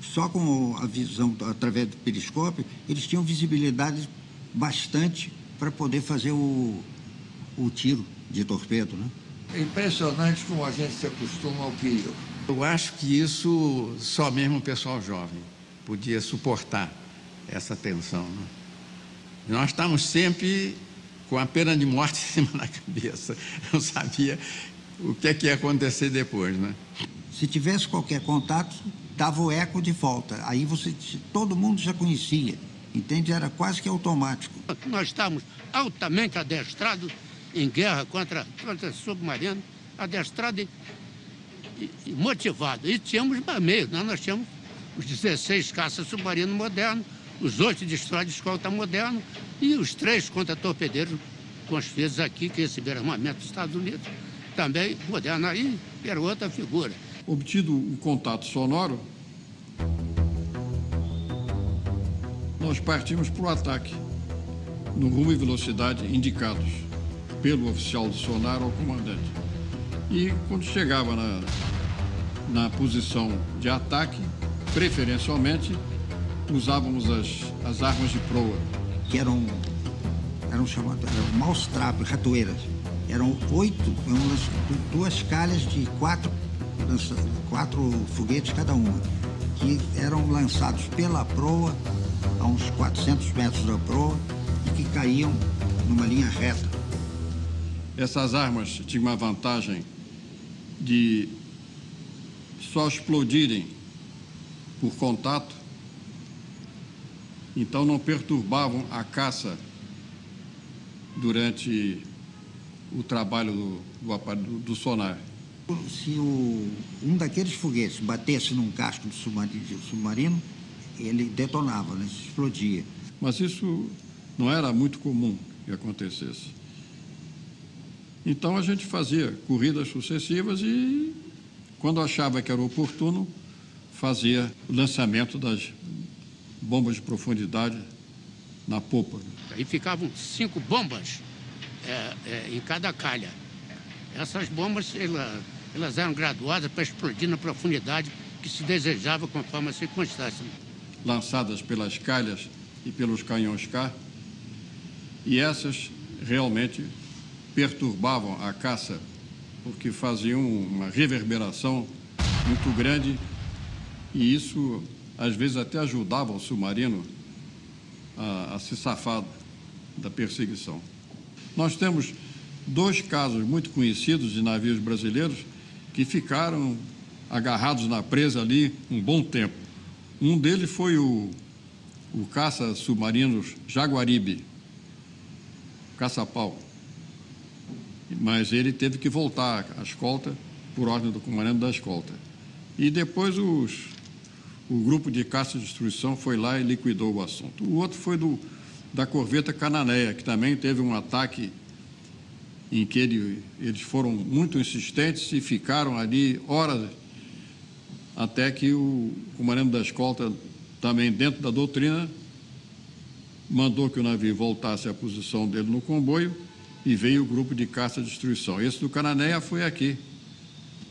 só com a visão através do periscópio, eles tinham visibilidade bastante para poder fazer o tiro de torpedo, né? É impressionante como a gente se acostuma ao perigo. Eu acho que isso só mesmo o pessoal jovem podia suportar essa tensão, né? Nós estávamos sempre com a pena de morte em cima da cabeça. Eu sabia o que é que ia acontecer depois, né? Se tivesse qualquer contato, dava o eco de volta. Aí todo mundo já conhecia, entende? Era quase que automático. Nós estávamos altamente adestrados em guerra contra submarino, adestrado e motivado. E tínhamos meios, né? Nós tínhamos os 16 caças submarinos modernos, os 8 destroyers de escolta modernos e os 3 contra-torpedeiros construídos aqui, que receberam armamento dos Estados Unidos, também moderno. Aí era outra figura. Obtido o contato sonoro, nós partimos para o ataque, no rumo e velocidade indicados pelo oficial do sonar ao comandante. E quando chegava na posição de ataque, preferencialmente, usávamos as armas de proa. Que eram maus trapos, ratoeiras. Eram 2 calhas de 4 foguetes cada uma, que eram lançados pela proa, a uns 400 metros da proa, e que caíam numa linha reta. Essas armas tinham uma vantagem de só explodirem por contato, então não perturbavam a caça durante o trabalho do sonar. Se um daqueles foguetes batesse num casco de submarino, ele detonava, né? Explodia. Mas isso não era muito comum que acontecesse. Então a gente fazia corridas sucessivas e, quando achava que era oportuno, fazia o lançamento das bombas de profundidade na popa. Aí ficavam 5 bombas em cada calha. Essas bombas elas eram graduadas para explodir na profundidade que se desejava conforme a circunstância. Lançadas pelas calhas e pelos canhões K, e essas realmente perturbavam a caça, porque faziam uma reverberação muito grande, e isso às vezes até ajudava o submarino a se safar da perseguição. Nós temos 2 casos muito conhecidos de navios brasileiros que ficaram agarrados na presa ali um bom tempo. Um deles foi o caça submarinos Jaguaribe, caça-pau. Mas ele teve que voltar à escolta por ordem do comandante da escolta. E depois o grupo de caça e destruição foi lá e liquidou o assunto. O outro foi da corveta Cananéia, que também teve um ataque em que eles foram muito insistentes e ficaram ali horas, até que o comandante da escolta, também dentro da doutrina, mandou que o navio voltasse à posição dele no comboio e veio o grupo de caça e destruição. Esse do Cananéia foi aqui,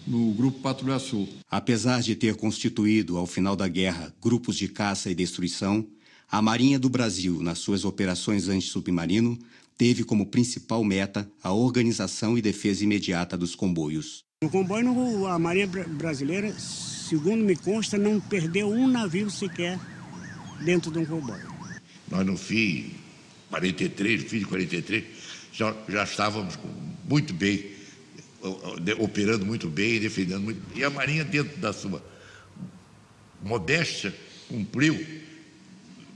no Grupo Patrulha Sul. Apesar de ter constituído, ao final da guerra, grupos de caça e destruição, a Marinha do Brasil, nas suas operações antissubmarino, teve como principal meta a organização e defesa imediata dos comboios. No comboio, a Marinha Brasileira, segundo me consta, não perdeu um navio sequer dentro de um comboio. Nós no FI 43, FI de 43, já estávamos muito bem, operando muito bem, defendendo muito. E a Marinha, dentro da sua modéstia, cumpriu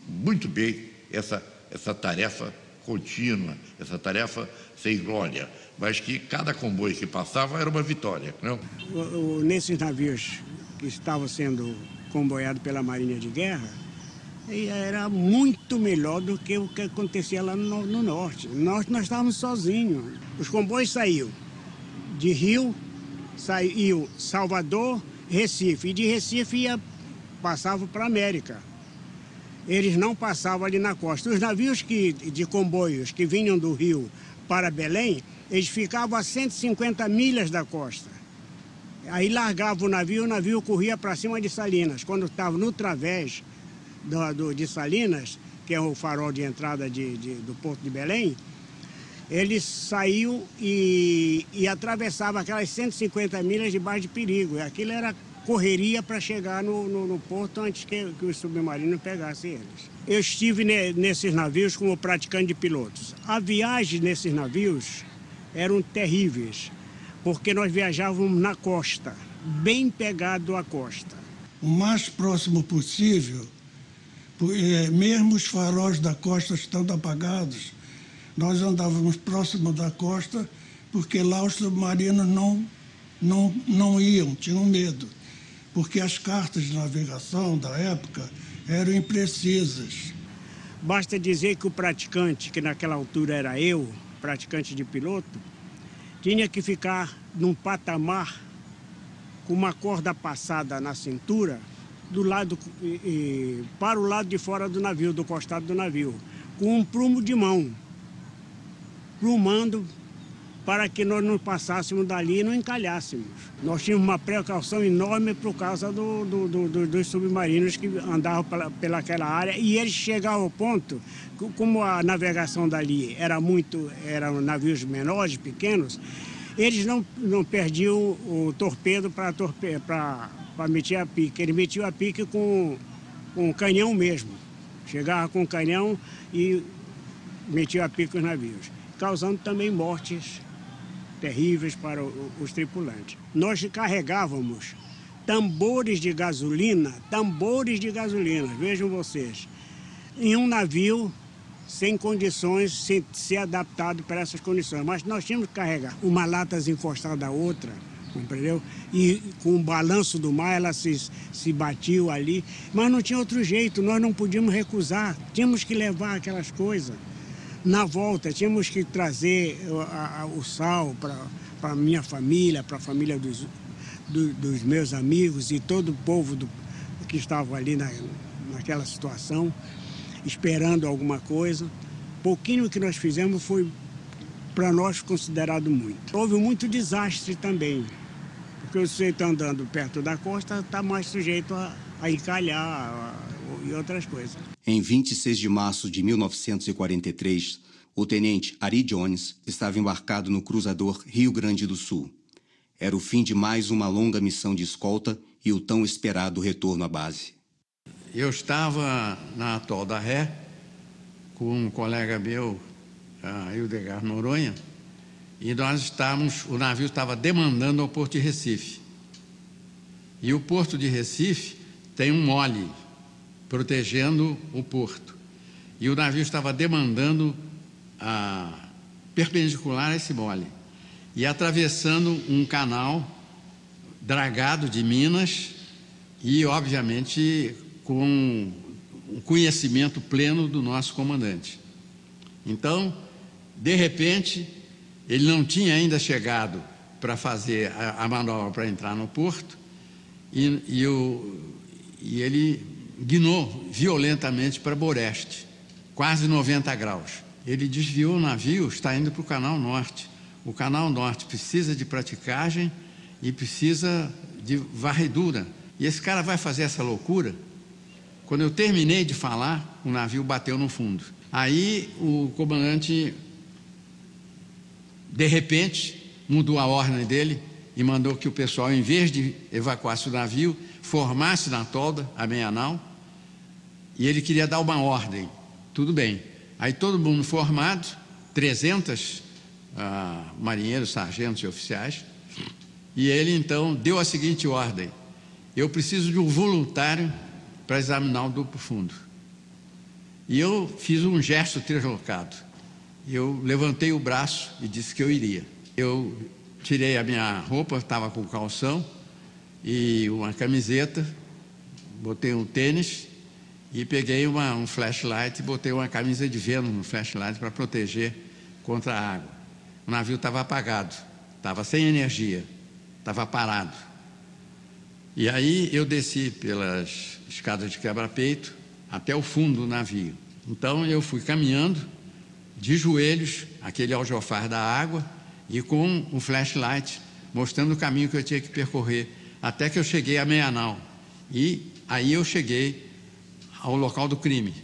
muito bem essa tarefa contínua, essa tarefa sem glória, mas que cada comboio que passava era uma vitória, não? Nesses navios que estavam sendo comboiados pela Marinha de Guerra, era muito melhor do que o que acontecia lá no norte. Nós estávamos sozinhos. Os comboios saíam de Rio, saiu Salvador, Recife, e de Recife passava para a América. eles não passavam ali na costa. Os navios de comboios que vinham do Rio para Belém, eles ficavam a 150 milhas da costa. Aí largava o navio corria para cima de Salinas. Quando estava no través de Salinas, que é o farol de entrada do Porto de Belém, eles saíam e atravessavam aquelas 150 milhas debaixo de perigo. Aquilo era correria para chegar no porto antes que os submarinos pegassem eles. Eu estive nesses navios como praticante de pilotos. A viagem nesses navios eram terríveis, porque nós viajávamos na costa, bem pegado à costa. O mais próximo possível, mesmo os faróis da costa estando apagados, nós andávamos próximo da costa, porque lá os submarinos não iam, tinham medo, porque as cartas de navegação da época eram imprecisas. Basta dizer que o praticante, que naquela altura era eu, praticante de piloto, tinha que ficar num patamar com uma corda passada na cintura para o lado de fora do navio, do costado do navio, com um prumo de mão, plumando para que nós não passássemos dali e não encalhássemos. Nós tínhamos uma precaução enorme por causa dos submarinos que andavam pelaquela área, e eles chegavam ao ponto, como a navegação dali eram navios menores, pequenos, eles não perdiam o torpedo para meter a pique. Eles metiam a pique com canhão mesmo. Chegava com canhão e metiam a pique nos navios, causando também mortes terríveis para os tripulantes. Nós carregávamos tambores de gasolina, vejam vocês, em um navio sem condições, sem ser adaptado para essas condições. Mas nós tínhamos que carregar uma lata encostada à outra, compreendeu? E com o balanço do mar, ela se batiu ali. Mas não tinha outro jeito, nós não podíamos recusar, tínhamos que levar aquelas coisas. Na volta, tínhamos que trazer o sal para a minha família, para a família dos meus amigos e todo o povo que estava ali naquela situação, esperando alguma coisa. Pouquinho que nós fizemos foi, para nós, considerado muito. Houve muito desastre também, porque você está andando perto da costa, está mais sujeito a encalhar e outras coisas. Em 26 de março de 1943, o tenente Ari Jones estava embarcado no cruzador Rio Grande do Sul. Era o fim de mais uma longa missão de escolta e o tão esperado retorno à base. Eu estava na Atol da Ré com um colega meu, Hildegard Noronha, e o navio estava demandando ao Porto de Recife. E o Porto de Recife tem um mole protegendo o porto. E o navio estava demandando perpendicular a esse mole e atravessando um canal dragado de minas e, obviamente, com um conhecimento pleno do nosso comandante. Então, de repente, ele não tinha ainda chegado para fazer a manobra para entrar no porto e ele guinou violentamente para Boreste, quase 90 graus. Ele desviou o navio, está indo para o Canal Norte. O Canal Norte precisa de praticagem e precisa de varredura. E esse cara vai fazer essa loucura? Quando eu terminei de falar, o navio bateu no fundo. Aí o comandante, de repente, mudou a ordem dele e mandou que o pessoal, em vez de evacuasse o navio, formasse na tolda, a meia-nau, e ele queria dar uma ordem. Tudo bem. Aí todo mundo formado, 300 marinheiros, sargentos e oficiais, e ele então deu a seguinte ordem: eu preciso de um voluntário para examinar o duplo fundo. E eu fiz um gesto translocado. Eu levantei o braço e disse que eu iria. Eu tirei a minha roupa, estava com calção e uma camiseta, botei um tênis e peguei um flashlight e botei uma camisa de Vênus no flashlight para proteger contra a água. O navio estava apagado, estava sem energia, estava parado. E aí eu desci pelas escadas de quebra-peito, até o fundo do navio. Então eu fui caminhando de joelhos, aquele aljofar da água, e com um flashlight mostrando o caminho que eu tinha que percorrer, até que eu cheguei a meia-nau. E aí eu cheguei ao local do crime.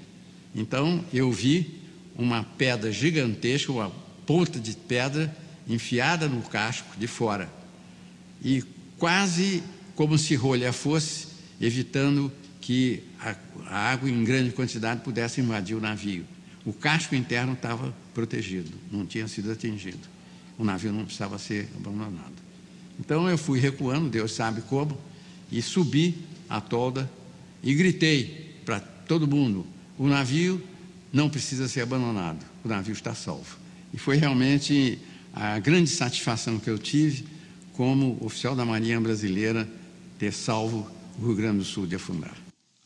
Então eu vi uma pedra gigantesca, uma ponta de pedra enfiada no casco de fora, e quase como se rolha fosse, evitando que a água em grande quantidade pudesse invadir o navio. O casco interno estava protegido, não tinha sido atingido. O navio não precisava ser abandonado. Então eu fui recuando, Deus sabe como, e subi a tolda e gritei para todo mundo: o navio não precisa ser abandonado, o navio está salvo. E foi realmente a grande satisfação que eu tive como oficial da Marinha Brasileira ter salvo o Rio Grande do Sul de afundar.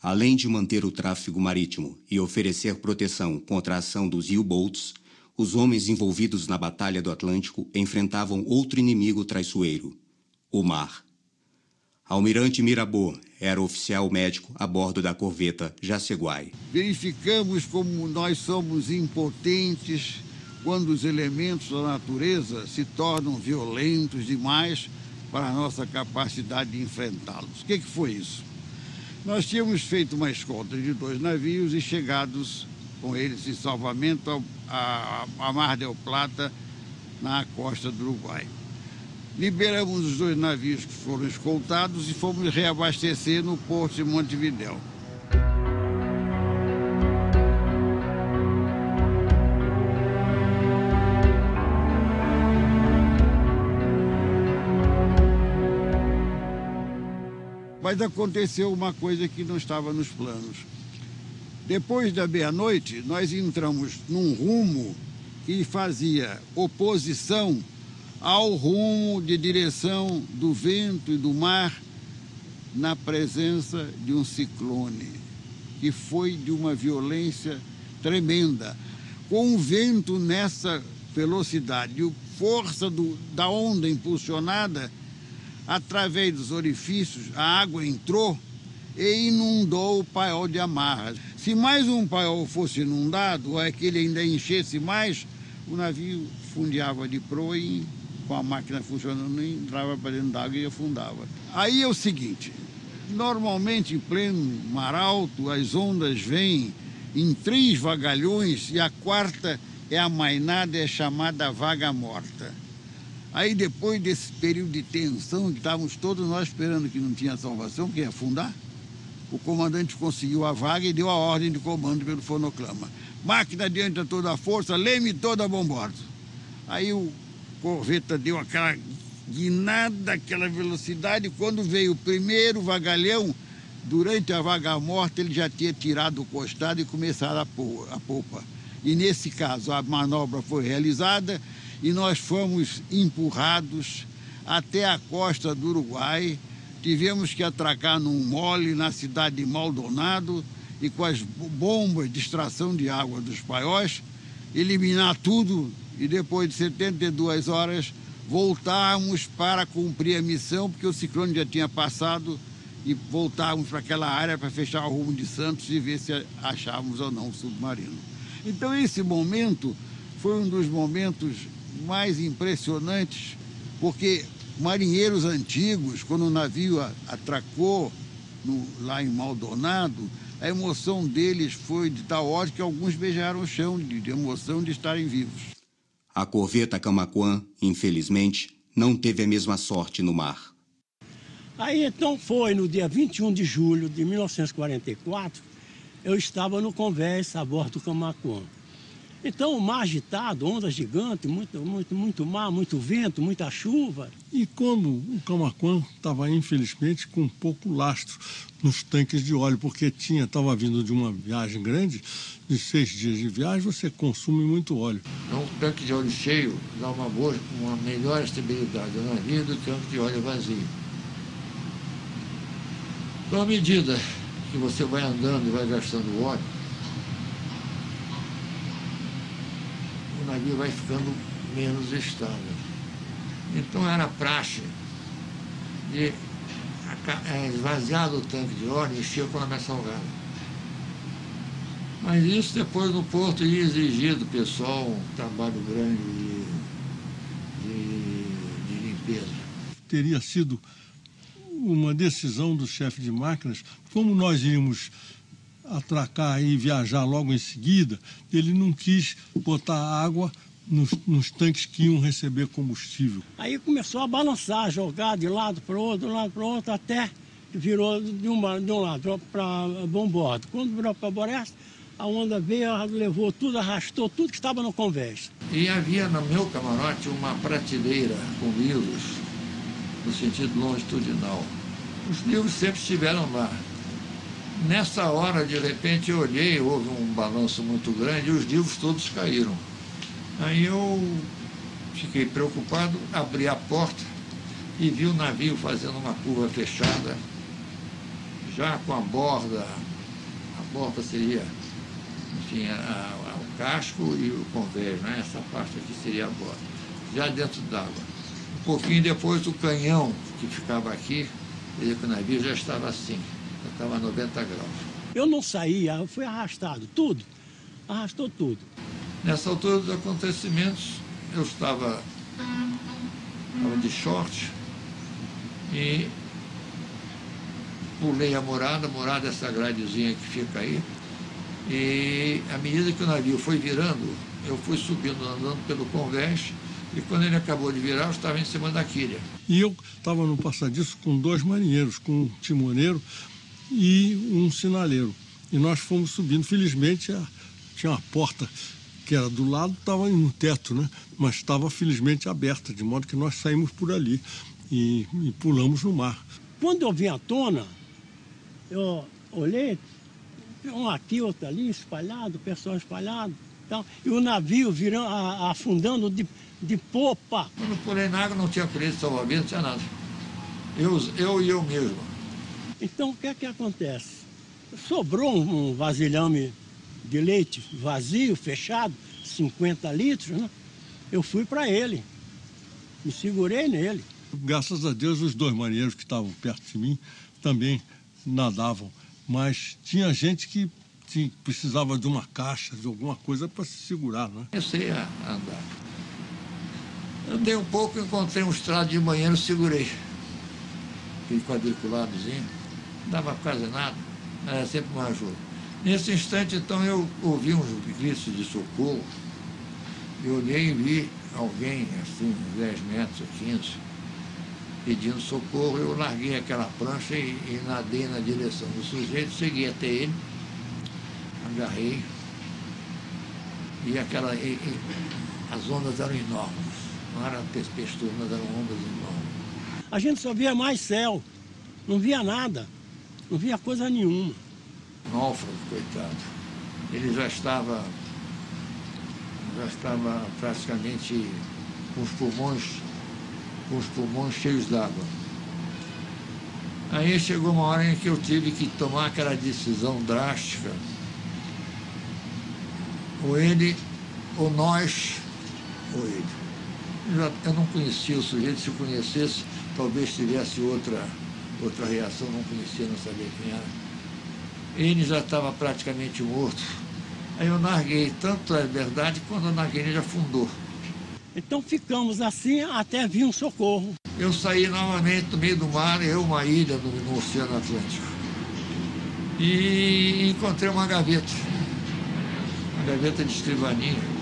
Além de manter o tráfego marítimo e oferecer proteção contra a ação dos U-Boats, os homens envolvidos na Batalha do Atlântico enfrentavam outro inimigo traiçoeiro: o mar. Almirante Mirabeau era oficial médico a bordo da corveta Jaceguai. Verificamos como nós somos impotentes quando os elementos da natureza se tornam violentos demais para a nossa capacidade de enfrentá-los. O que foi isso? Nós tínhamos feito uma escolta de 2 navios e chegados com eles em salvamento a Mar del Plata, na costa do Uruguai. Liberamos os 2 navios que foram escoltados e fomos reabastecer no porto de Montevidéu. Mas aconteceu uma coisa que não estava nos planos. Depois da meia-noite, nós entramos num rumo que fazia oposição ao rumo de direção do vento e do mar, na presença de um ciclone, que foi de uma violência tremenda. Com o vento nessa velocidade e força da onda impulsionada, através dos orifícios, a água entrou e inundou o paiol de amarras. Se mais um paiol fosse inundado, ou aquele ainda enchesse mais, o navio fundeava de proa e, com a máquina funcionando, entrava para dentro d'água e afundava. Aí é o seguinte: normalmente em pleno mar alto, as ondas vêm em 3 vagalhões e a 4ª é amainada, é chamada vaga morta. Aí, depois desse período de tensão, que estávamos todos nós esperando que não tinha salvação, que ia afundar, o comandante conseguiu a vaga e deu a ordem de comando pelo fonoclama: máquina adiante a toda a força, leme toda a bombordo. Aí o corveta deu aquela guinada, aquela velocidade, e quando veio o primeiro vagalhão, durante a vaga morta, ele já tinha tirado o costado e começado a polpa. E nesse caso, a manobra foi realizada e nós fomos empurrados até a costa do Uruguai. Tivemos que atracar num mole na cidade de Maldonado e, com as bombas de extração de água dos paióis, eliminar tudo e, depois de 72 horas, voltarmos para cumprir a missão, porque o ciclone já tinha passado, e voltarmos para aquela área para fechar o rumo de Santos e ver se achávamos ou não o submarino. Então, esse momento foi um dos momentos mais impressionantes, porque marinheiros antigos, quando o navio atracou lá em Maldonado, a emoção deles foi de tal ordem que alguns beijaram o chão de emoção de estarem vivos. A corveta Camaquã, infelizmente, não teve a mesma sorte no mar. Aí então foi no dia 21 de julho de 1944, eu estava no Conversa a bordo do Camaquã. Então o mar agitado, ondas gigantes, muito mar, muito vento, muita chuva. E como o Camaquã estava, infelizmente, com pouco lastro nos tanques de óleo, porque estava vindo de uma viagem grande, de 6 dias de viagem, você consome muito óleo. Então, um tanque de óleo cheio dá uma melhor estabilidade do navio do que um tanque de óleo vazio. Então, à medida que você vai andando e vai gastando óleo, o navio vai ficando menos estável. Então era praxe de esvaziar o tanque de óleo e encher com a água salgada. Mas isso depois no porto ia exigir do pessoal um trabalho grande de limpeza. Teria sido uma decisão do chefe de máquinas, como nós íamos atracar e viajar logo em seguida, ele não quis botar água nos tanques que iam receber combustível. Aí começou a balançar, jogar de lado para o outro, até que virou de um lado para bom bordo. Quando virou para Boreste, a onda veio, levou tudo, arrastou tudo que estava no convés. E havia no meu camarote uma prateleira com livros, no sentido longitudinal. Os livros sempre estiveram lá. Nessa hora, de repente, eu olhei, houve um balanço muito grande e os livros todos caíram. Aí eu fiquei preocupado, abri a porta e vi o navio fazendo uma curva fechada, já com a borda seria, enfim, o casco e o convés, né? Essa parte aqui seria a borda, já dentro d'água. Um pouquinho depois, o canhão que ficava aqui, quer dizer que o navio já estava assim, já estava a 90 graus. Eu não saía, eu fui arrastado, arrastou tudo. Nessa altura dos acontecimentos, eu estava de short e pulei a morada é essa gradezinha que fica aí, e à medida que o navio foi virando, eu fui subindo, andando pelo convés, e quando ele acabou de virar, eu estava em cima da quilha. E eu estava no passadiço com 2 marinheiros, com um timoneiro e um sinaleiro. E nós fomos subindo, felizmente tinha uma porta que era do lado, estava no teto, né? Mas estava felizmente aberta, de modo que nós saímos por ali e pulamos no mar. Quando eu vim à tona, eu olhei, um aqui, outro ali, espalhado, pessoal espalhado, então, e o navio virando, afundando de popa. Quando eu pulei na água, não tinha colete de salva-vidas, não tinha nada. Eu mesmo. Então, o que é que acontece? Sobrou um vasilhame de leite vazio, fechado, 50 litros, né? Eu fui para ele, me segurei nele. Graças a Deus, os 2 marinheiros que estavam perto de mim também nadavam, mas tinha gente que precisava de uma caixa, de alguma coisa para se segurar, né? Comecei a andar. Andei um pouco, encontrei um estrado de banheiro, segurei. Aquele quadriculadozinho, não dava quase nada, era sempre uma ajuda. Nesse instante, então, eu ouvi uns gritos de socorro. Eu olhei e vi alguém, assim, 10 metros ou 15, pedindo socorro. Eu larguei aquela prancha e nadei na direção do sujeito, segui até ele, agarrei, e as ondas eram enormes. Não eram pesturnas, eram ondas enormes. A gente só via mais céu, não via nada, não via coisa nenhuma. Náufrago, coitado. Ele já estava praticamente com os pulmões cheios d'água. Aí chegou uma hora em que eu tive que tomar aquela decisão drástica. Ou ele, ou nós, ou ele. Eu não conhecia o sujeito, se eu conhecesse, talvez tivesse outra reação, não conhecia, não sabia quem era. Ele já estava praticamente morto. Aí eu larguei, tanto é verdade, quando eu larguei ele já afundou. Então ficamos assim até vir um socorro. Eu saí novamente no meio do mar, uma ilha no Oceano Atlântico. E encontrei uma gaveta de escrivaninha.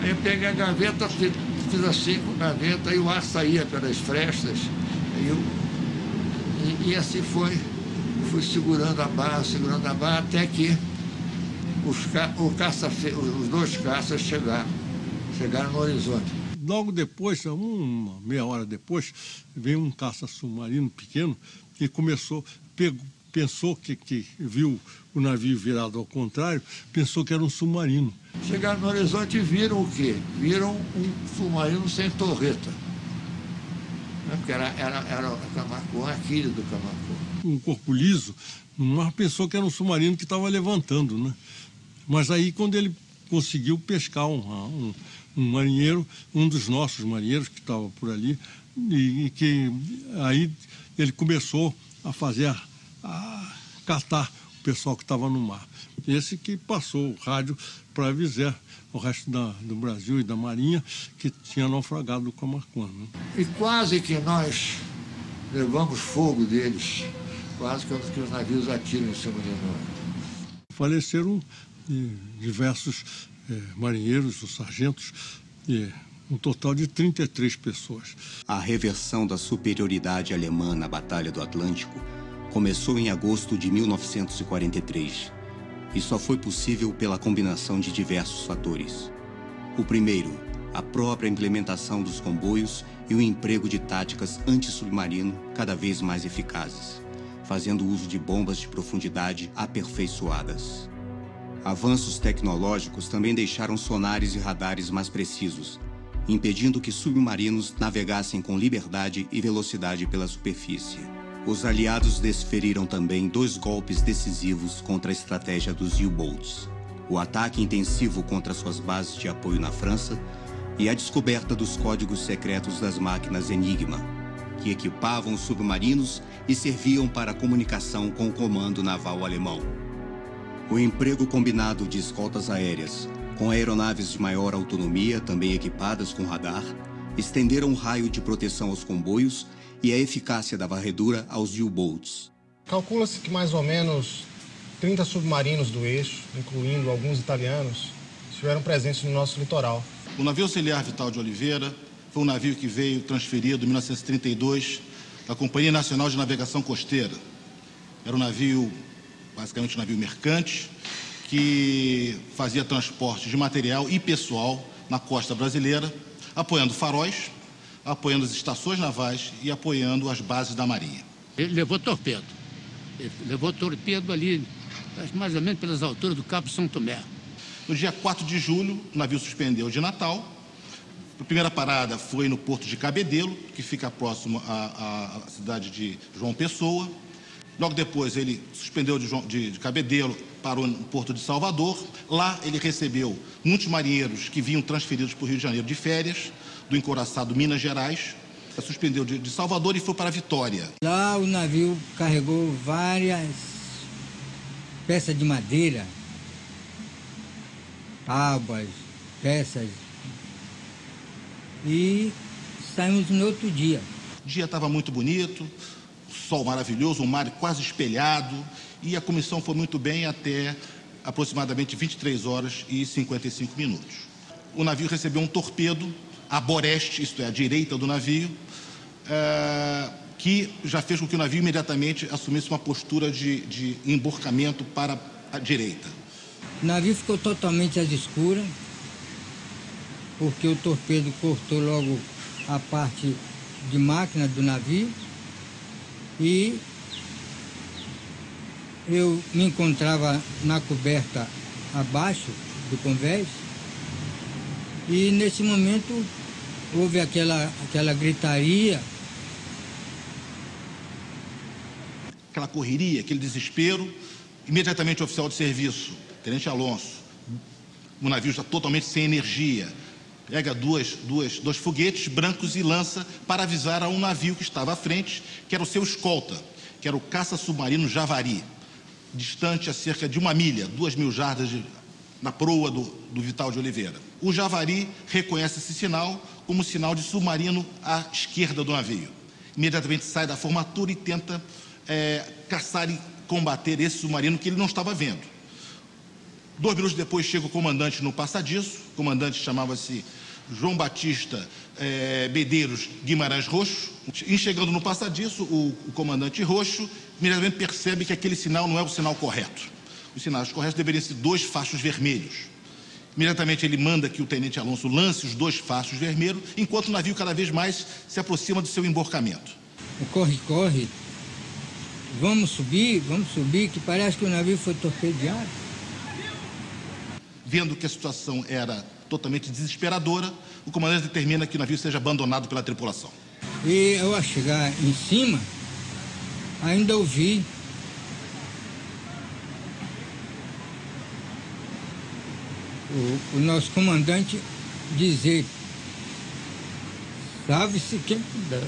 Aí eu peguei a gaveta, fiz assim com a gaveta, aí o ar saía pelas frestas. E assim foi. Fui segurando a barra, até que os 2 caças chegaram no horizonte. Logo depois, uma meia hora depois, veio um caça submarino pequeno e pensou que viu o navio virado ao contrário, pensou que era um submarino. Chegaram no horizonte e viram o quê? Viram um submarino sem torreta. Porque era o Camacuã, a quilha do Camacuã. Um corpo liso, no mar, pensou que era um submarino que estava levantando, né? Mas aí, quando ele conseguiu pescar um marinheiro, um dos nossos marinheiros que estava por ali, e que aí ele começou a catar pessoal que estava no mar. Esse que passou o rádio para avisar o resto do Brasil e da Marinha que tinha naufragado o Camaquã, né? E quase que nós levamos fogo deles, quase que os navios atiram em cima de nós. Faleceram diversos marinheiros ou sargentos, um total de 33 pessoas. A reversão da superioridade alemã na Batalha do Atlântico começou em agosto de 1943 e só foi possível pela combinação de diversos fatores. O primeiro, a própria implementação dos comboios e o emprego de táticas anti-submarino cada vez mais eficazes, fazendo uso de bombas de profundidade aperfeiçoadas. Avanços tecnológicos também deixaram sonares e radares mais precisos, impedindo que submarinos navegassem com liberdade e velocidade pela superfície. Os aliados desferiram também 2 golpes decisivos contra a estratégia dos U-Boats: o ataque intensivo contra suas bases de apoio na França e a descoberta dos códigos secretos das máquinas Enigma, que equipavam os submarinos e serviam para a comunicação com o comando naval alemão. O emprego combinado de escoltas aéreas, com aeronaves de maior autonomia, também equipadas com radar, estenderam o raio de proteção aos comboios e a eficácia da varredura aos U-Boats. Calcula-se que mais ou menos 30 submarinos do eixo, incluindo alguns italianos, estiveram presentes no nosso litoral. O navio auxiliar Vital de Oliveira foi um navio que veio transferido em 1932 da Companhia Nacional de Navegação Costeira. Era um navio, basicamente um navio mercante, que fazia transporte de material e pessoal na costa brasileira, apoiando faróis, apoiando as estações navais e apoiando as bases da Marinha. Ele levou torpedo. Ele levou torpedo ali, mais ou menos pelas alturas do Cabo São Tomé. No dia 4 de julho, o navio suspendeu de Natal. A primeira parada foi no porto de Cabedelo, que fica próximo à cidade de João Pessoa. Logo depois, ele suspendeu de Cabedelo, parou no porto de Salvador. Lá, ele recebeu muitos marinheiros que vinham transferidos para o Rio de Janeiro de férias, do encouraçado Minas Gerais. Suspendeu de Salvador e foi para Vitória. Lá, o navio carregou várias peças de madeira, tábuas, peças, e saímos no outro dia. O dia estava muito bonito, sol maravilhoso, um mar quase espelhado, e a comissão foi muito bem até aproximadamente 23 horas e 55 minutos. O navio recebeu um torpedo a boreste, isto é, à direita do navio, que já fez com que o navio imediatamente assumisse uma postura de emborcamento para a direita. O navio ficou totalmente às escuras, porque o torpedo cortou logo a parte de máquina do navio, e eu me encontrava na coberta abaixo do convés, e nesse momento houve aquela gritaria. Aquela correria, aquele desespero. Imediatamente o oficial de serviço, Tenente Alonso, o navio está totalmente sem energia, pega dois foguetes brancos e lança para avisar a um navio que estava à frente, que era o seu escolta, que era o caça-submarino Javari, distante a cerca de 1 milha, 2.000 jardas na proa do Vital de Oliveira. O Javari reconhece esse sinal como sinal de submarino à esquerda do navio. Imediatamente sai da formatura e tenta caçar e combater esse submarino que ele não estava vendo. 2 minutos depois chega o comandante no passadiço. O comandante chamava-se João Batista Bedeiros Guimarães Roxo. E chegando no passadiço, o comandante Roxo imediatamente percebe que aquele sinal não é o sinal correto. Os sinais corretos deveriam ser 2 fachos vermelhos. Imediatamente ele manda que o tenente Alonso lance os 2 fachos vermelhos, enquanto o navio cada vez mais se aproxima do seu emborcamento. Corre, vamos subir, que parece que o navio foi torpedeado. Vendo que a situação era totalmente desesperadora, o comandante determina que o navio seja abandonado pela tripulação. E ao chegar em cima, ainda ouvi o nosso comandante dizer: salve-se quem puder.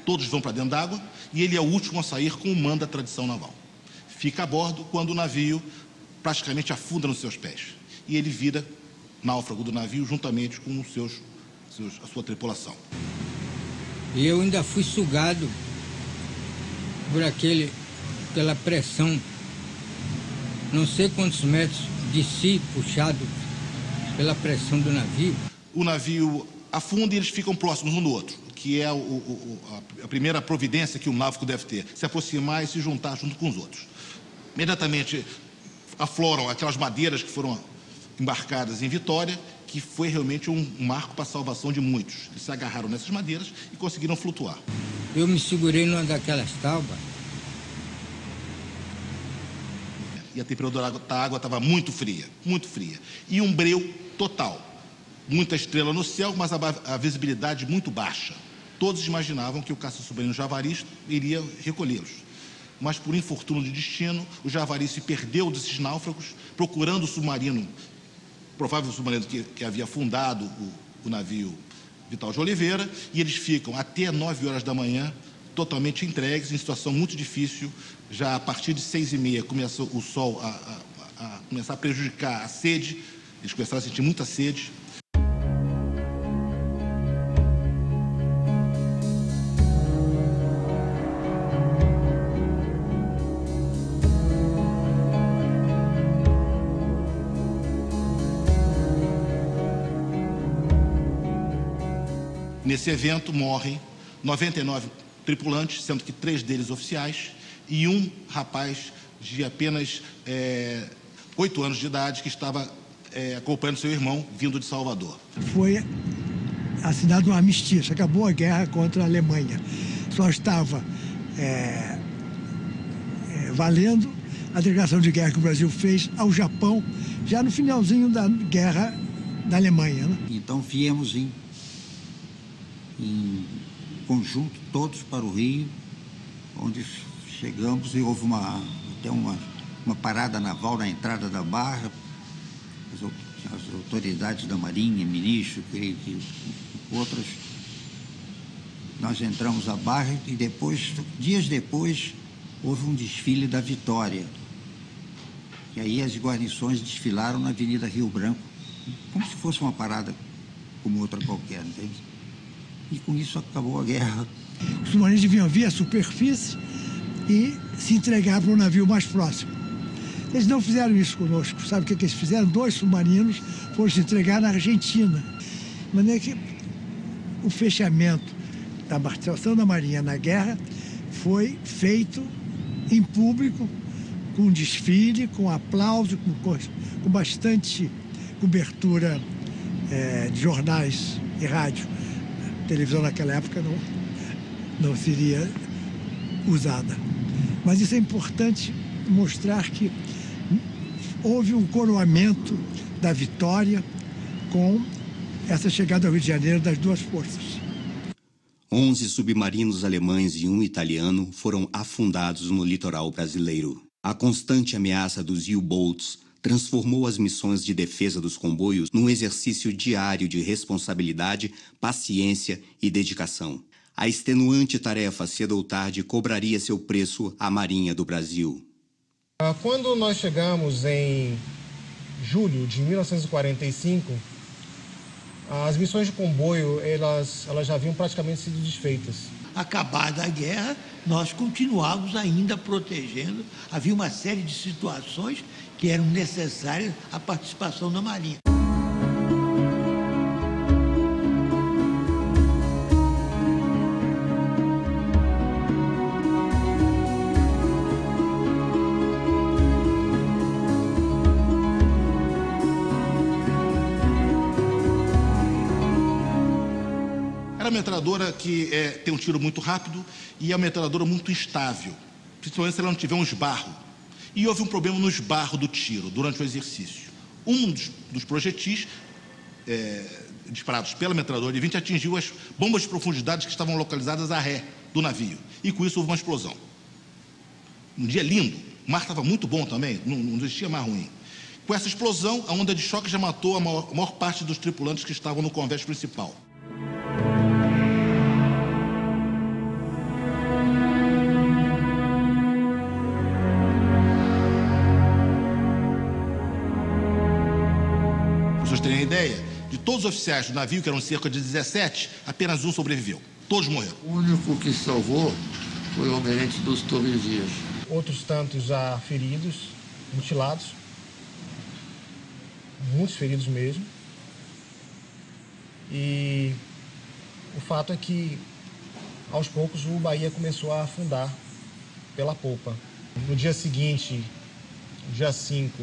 Todos vão para dentro d'água e ele é o último a sair com o mando da tradição naval. fica a bordo quando o navio praticamente afunda nos seus pés. E ele vira náufrago do navio juntamente com a sua tripulação. E eu ainda fui sugado pela pressão, não sei quantos metros de si, puxado pela pressão do navio. O navio afunda e eles ficam próximos um do outro, que é a primeira providência que um náufrago deve ter, se aproximar e se juntar junto com os outros. Imediatamente afloram aquelas madeiras que foram embarcadas em Vitória, que foi realmente um marco para a salvação de muitos. Eles se agarraram nessas madeiras e conseguiram flutuar. Eu me segurei numa daquelas tábuas. E a temperatura da água estava muito fria. E um breu total. Muita estrela no céu, mas a visibilidade muito baixa. Todos imaginavam que o caça-submarino Javari iria recolhê-los. Mas, por infortúnio de destino, o Javari se perdeu desses náufragos, procurando o submarino, provável submarino que havia afundado o navio Vital de Oliveira, e eles ficam até 9 horas da manhã, totalmente entregues, em situação muito difícil. Já a partir de 6h30 começa o sol a começar a prejudicar a sede, eles começaram a sentir muita sede. Nesse evento morrem 99 tripulantes, sendo que 3 deles oficiais, e um rapaz de apenas 8 anos de idade que estava acompanhando seu irmão vindo de Salvador. Foi assinado um armistício, acabou a guerra contra a Alemanha. Só estava valendo a declaração de guerra que o Brasil fez ao Japão, já no finalzinho da guerra da Alemanha, né? Então viemos em conjunto, todos para o Rio, onde chegamos e houve até uma parada naval na entrada da Barra. As autoridades da Marinha, ministro, creio que outras. Nós entramos à Barra e depois, dias depois, houve um desfile da Vitória. E aí as guarnições desfilaram na Avenida Rio Branco, como se fosse uma parada como outra qualquer, entende? E com isso acabou a guerra. Os submarinos deviam vir à superfície e se entregar para o navio mais próximo. Eles não fizeram isso conosco. Sabe o que eles fizeram? 2 submarinos foram se entregar na Argentina. De maneira que o fechamento da participação da Marinha na guerra foi feito em público, com desfile, com aplauso, com bastante cobertura de jornais e rádio. Televisão naquela época não seria usada. Mas isso é importante mostrar que houve um coroamento da vitória com essa chegada ao Rio de Janeiro das 2 forças. 11 submarinos alemães e um italiano foram afundados no litoral brasileiro. A constante ameaça dos U-boats transformou as missões de defesa dos comboios num exercício diário de responsabilidade, paciência e dedicação. A extenuante tarefa, cedo ou tarde, cobraria seu preço à Marinha do Brasil. Quando nós chegamos em julho de 1945, as missões de comboio elas já haviam praticamente sido desfeitas. Acabada a guerra, nós continuávamos ainda protegendo. Havia uma série de situações que eram necessárias à participação da Marinha. Era uma metralhadora que tem um tiro muito rápido e é uma metralhadora muito instável, principalmente se ela não tiver um esbarro. E houve um problema no esbarro do tiro durante o exercício. Um dos projetis disparados pela metralhadora de 20 atingiu as bombas de profundidade que estavam localizadas a ré do navio. E com isso houve uma explosão. Um dia lindo, o mar estava muito bom também, não existia mar ruim. Com essa explosão, a onda de choque já matou a maior parte dos tripulantes que estavam no convés principal. ideia, de todos os oficiais do navio, que eram cerca de 17, apenas um sobreviveu. Todos morreram. O único que salvou foi o almirante dos Torres Dias. Outros tantos já feridos, mutilados, muitos feridos mesmo. E o fato é que, aos poucos, o Bahia começou a afundar pela popa. No dia seguinte, dia 5,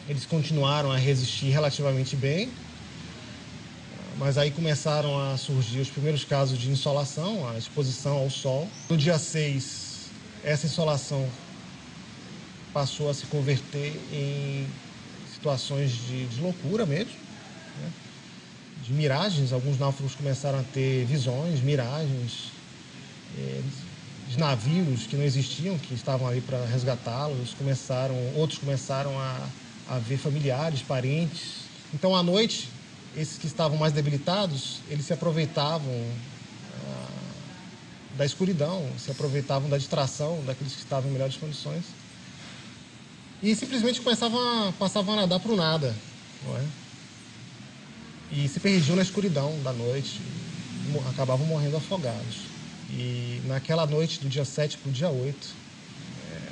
eles continuaram a resistir relativamente bem, mas aí começaram a surgir os primeiros casos de insolação, a exposição ao sol. No dia 6, essa insolação passou a se converter em situações de loucura mesmo, né? De miragens. Alguns náufragos começaram a ter visões, miragens, de navios que não existiam, que estavam ali para resgatá-los. Outros começaram a ver familiares, parentes. Então, à noite, esses que estavam mais debilitados, eles se aproveitavam da escuridão, se aproveitavam da distração daqueles que estavam em melhores condições e simplesmente passavam a nadar para o nada, não é? E se perdiam na escuridão da noite, acabavam morrendo afogados. E naquela noite do dia 7 para o dia 8,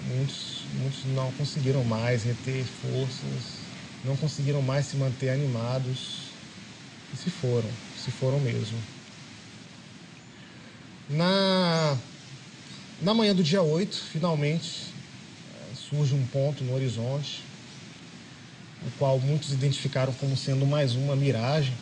muitos não conseguiram mais reter forças, não conseguiram mais se manter animados e se foram mesmo. Na manhã do dia 8, finalmente, surge um ponto no horizonte, o qual muitos identificaram como sendo mais uma miragem,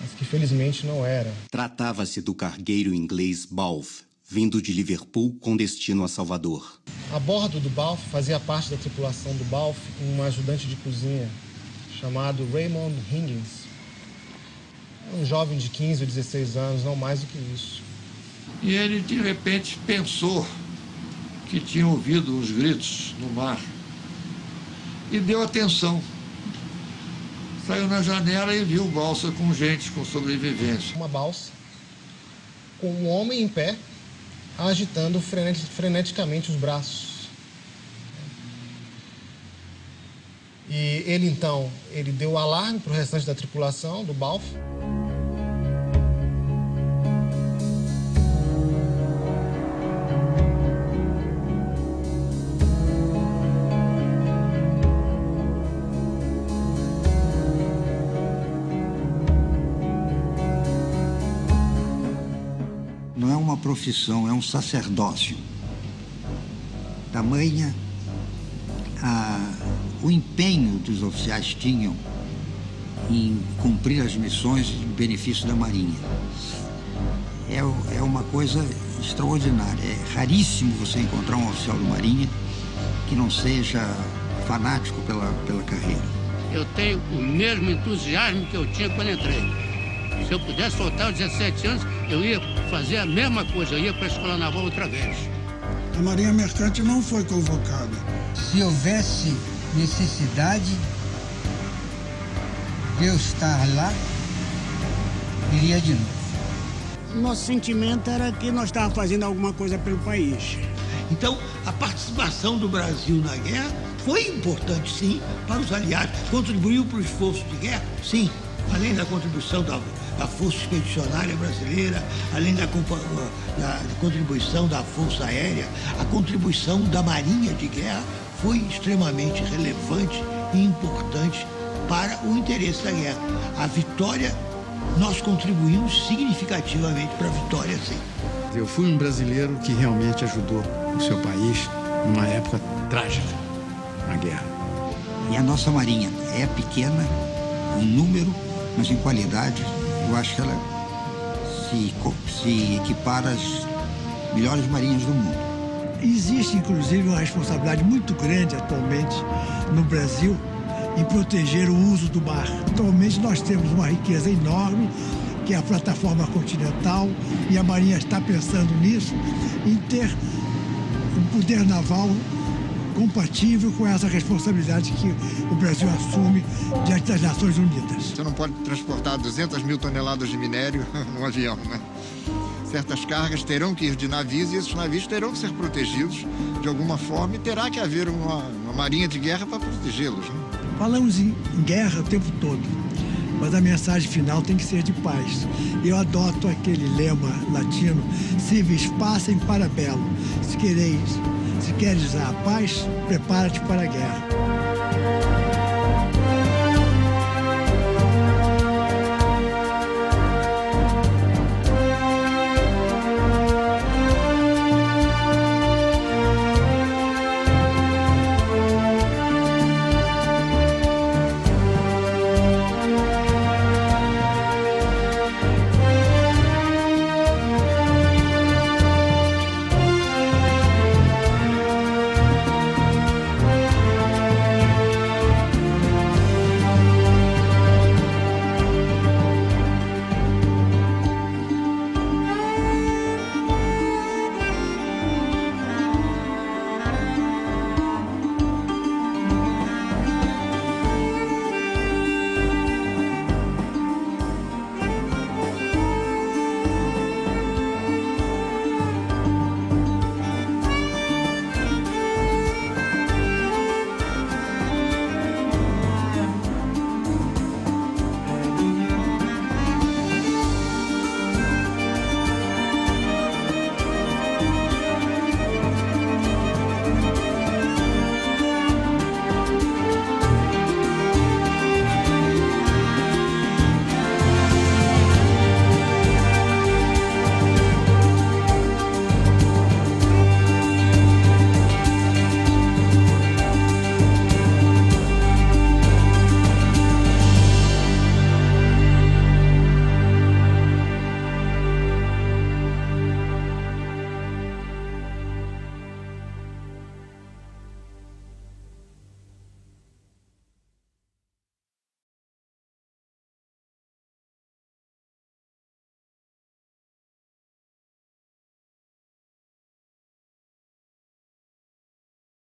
mas que felizmente não era. Tratava-se do cargueiro inglês Balfe, vindo de Liverpool com destino a Salvador. A bordo do Balfe fazia parte da tripulação do Balfe um ajudante de cozinha chamado Raymond Higgins. Um jovem de 15 ou 16 anos, não mais do que isso. E ele, de repente, pensou que tinha ouvido uns gritos no mar e deu atenção. Saiu na janela e viu balsa com gente, com sobreviventes. Uma balsa com um homem em pé, agitando freneticamente os braços. E ele, então, deu alarme para o restante da tripulação do Balfe. Não é uma profissão, é um sacerdócio. Tamanha o empenho dos oficiais tinham em cumprir as missões em benefício da Marinha. É uma coisa extraordinária. É raríssimo você encontrar um oficial da Marinha que não seja fanático pela carreira. Eu tenho o mesmo entusiasmo que eu tinha quando entrei. Se eu pudesse voltar aos 17 anos, eu ia fazer a mesma coisa, eu ia para a Escola Naval outra vez. A Marinha Mercante não foi convocada. Se houvesse necessidade de eu estar lá, iria de novo. Nosso sentimento era que nós estávamos fazendo alguma coisa pelo país. Então, a participação do Brasil na guerra foi importante, sim, para os aliados. Contribuiu para o esforço de guerra, sim. Além da contribuição da Força Expedicionária Brasileira, além da contribuição da Força Aérea, a contribuição da Marinha de Guerra foi extremamente relevante e importante para o interesse da guerra. A vitória, nós contribuímos significativamente para a vitória, sim. Eu fui um brasileiro que realmente ajudou o seu país numa época trágica, na guerra. E a nossa Marinha é pequena em número, mas em qualidade, eu acho que ela se equipara às melhores marinhas do mundo. Existe, inclusive, uma responsabilidade muito grande atualmente no Brasil em proteger o uso do mar. Atualmente nós temos uma riqueza enorme, que é a plataforma continental, e a Marinha está pensando nisso, em ter um poder naval compatível com essa responsabilidade que o Brasil assume diante das Nações Unidas. Você não pode transportar 200 mil toneladas de minério num avião, né? Certas cargas terão que ir de navios e esses navios terão que ser protegidos de alguma forma e terá que haver uma marinha de guerra para protegê-los, né? Falamos em guerra o tempo todo, mas a mensagem final tem que ser de paz. Eu adoto aquele lema latino, civis pacem para bello. Se queres a paz, prepara-te para a guerra.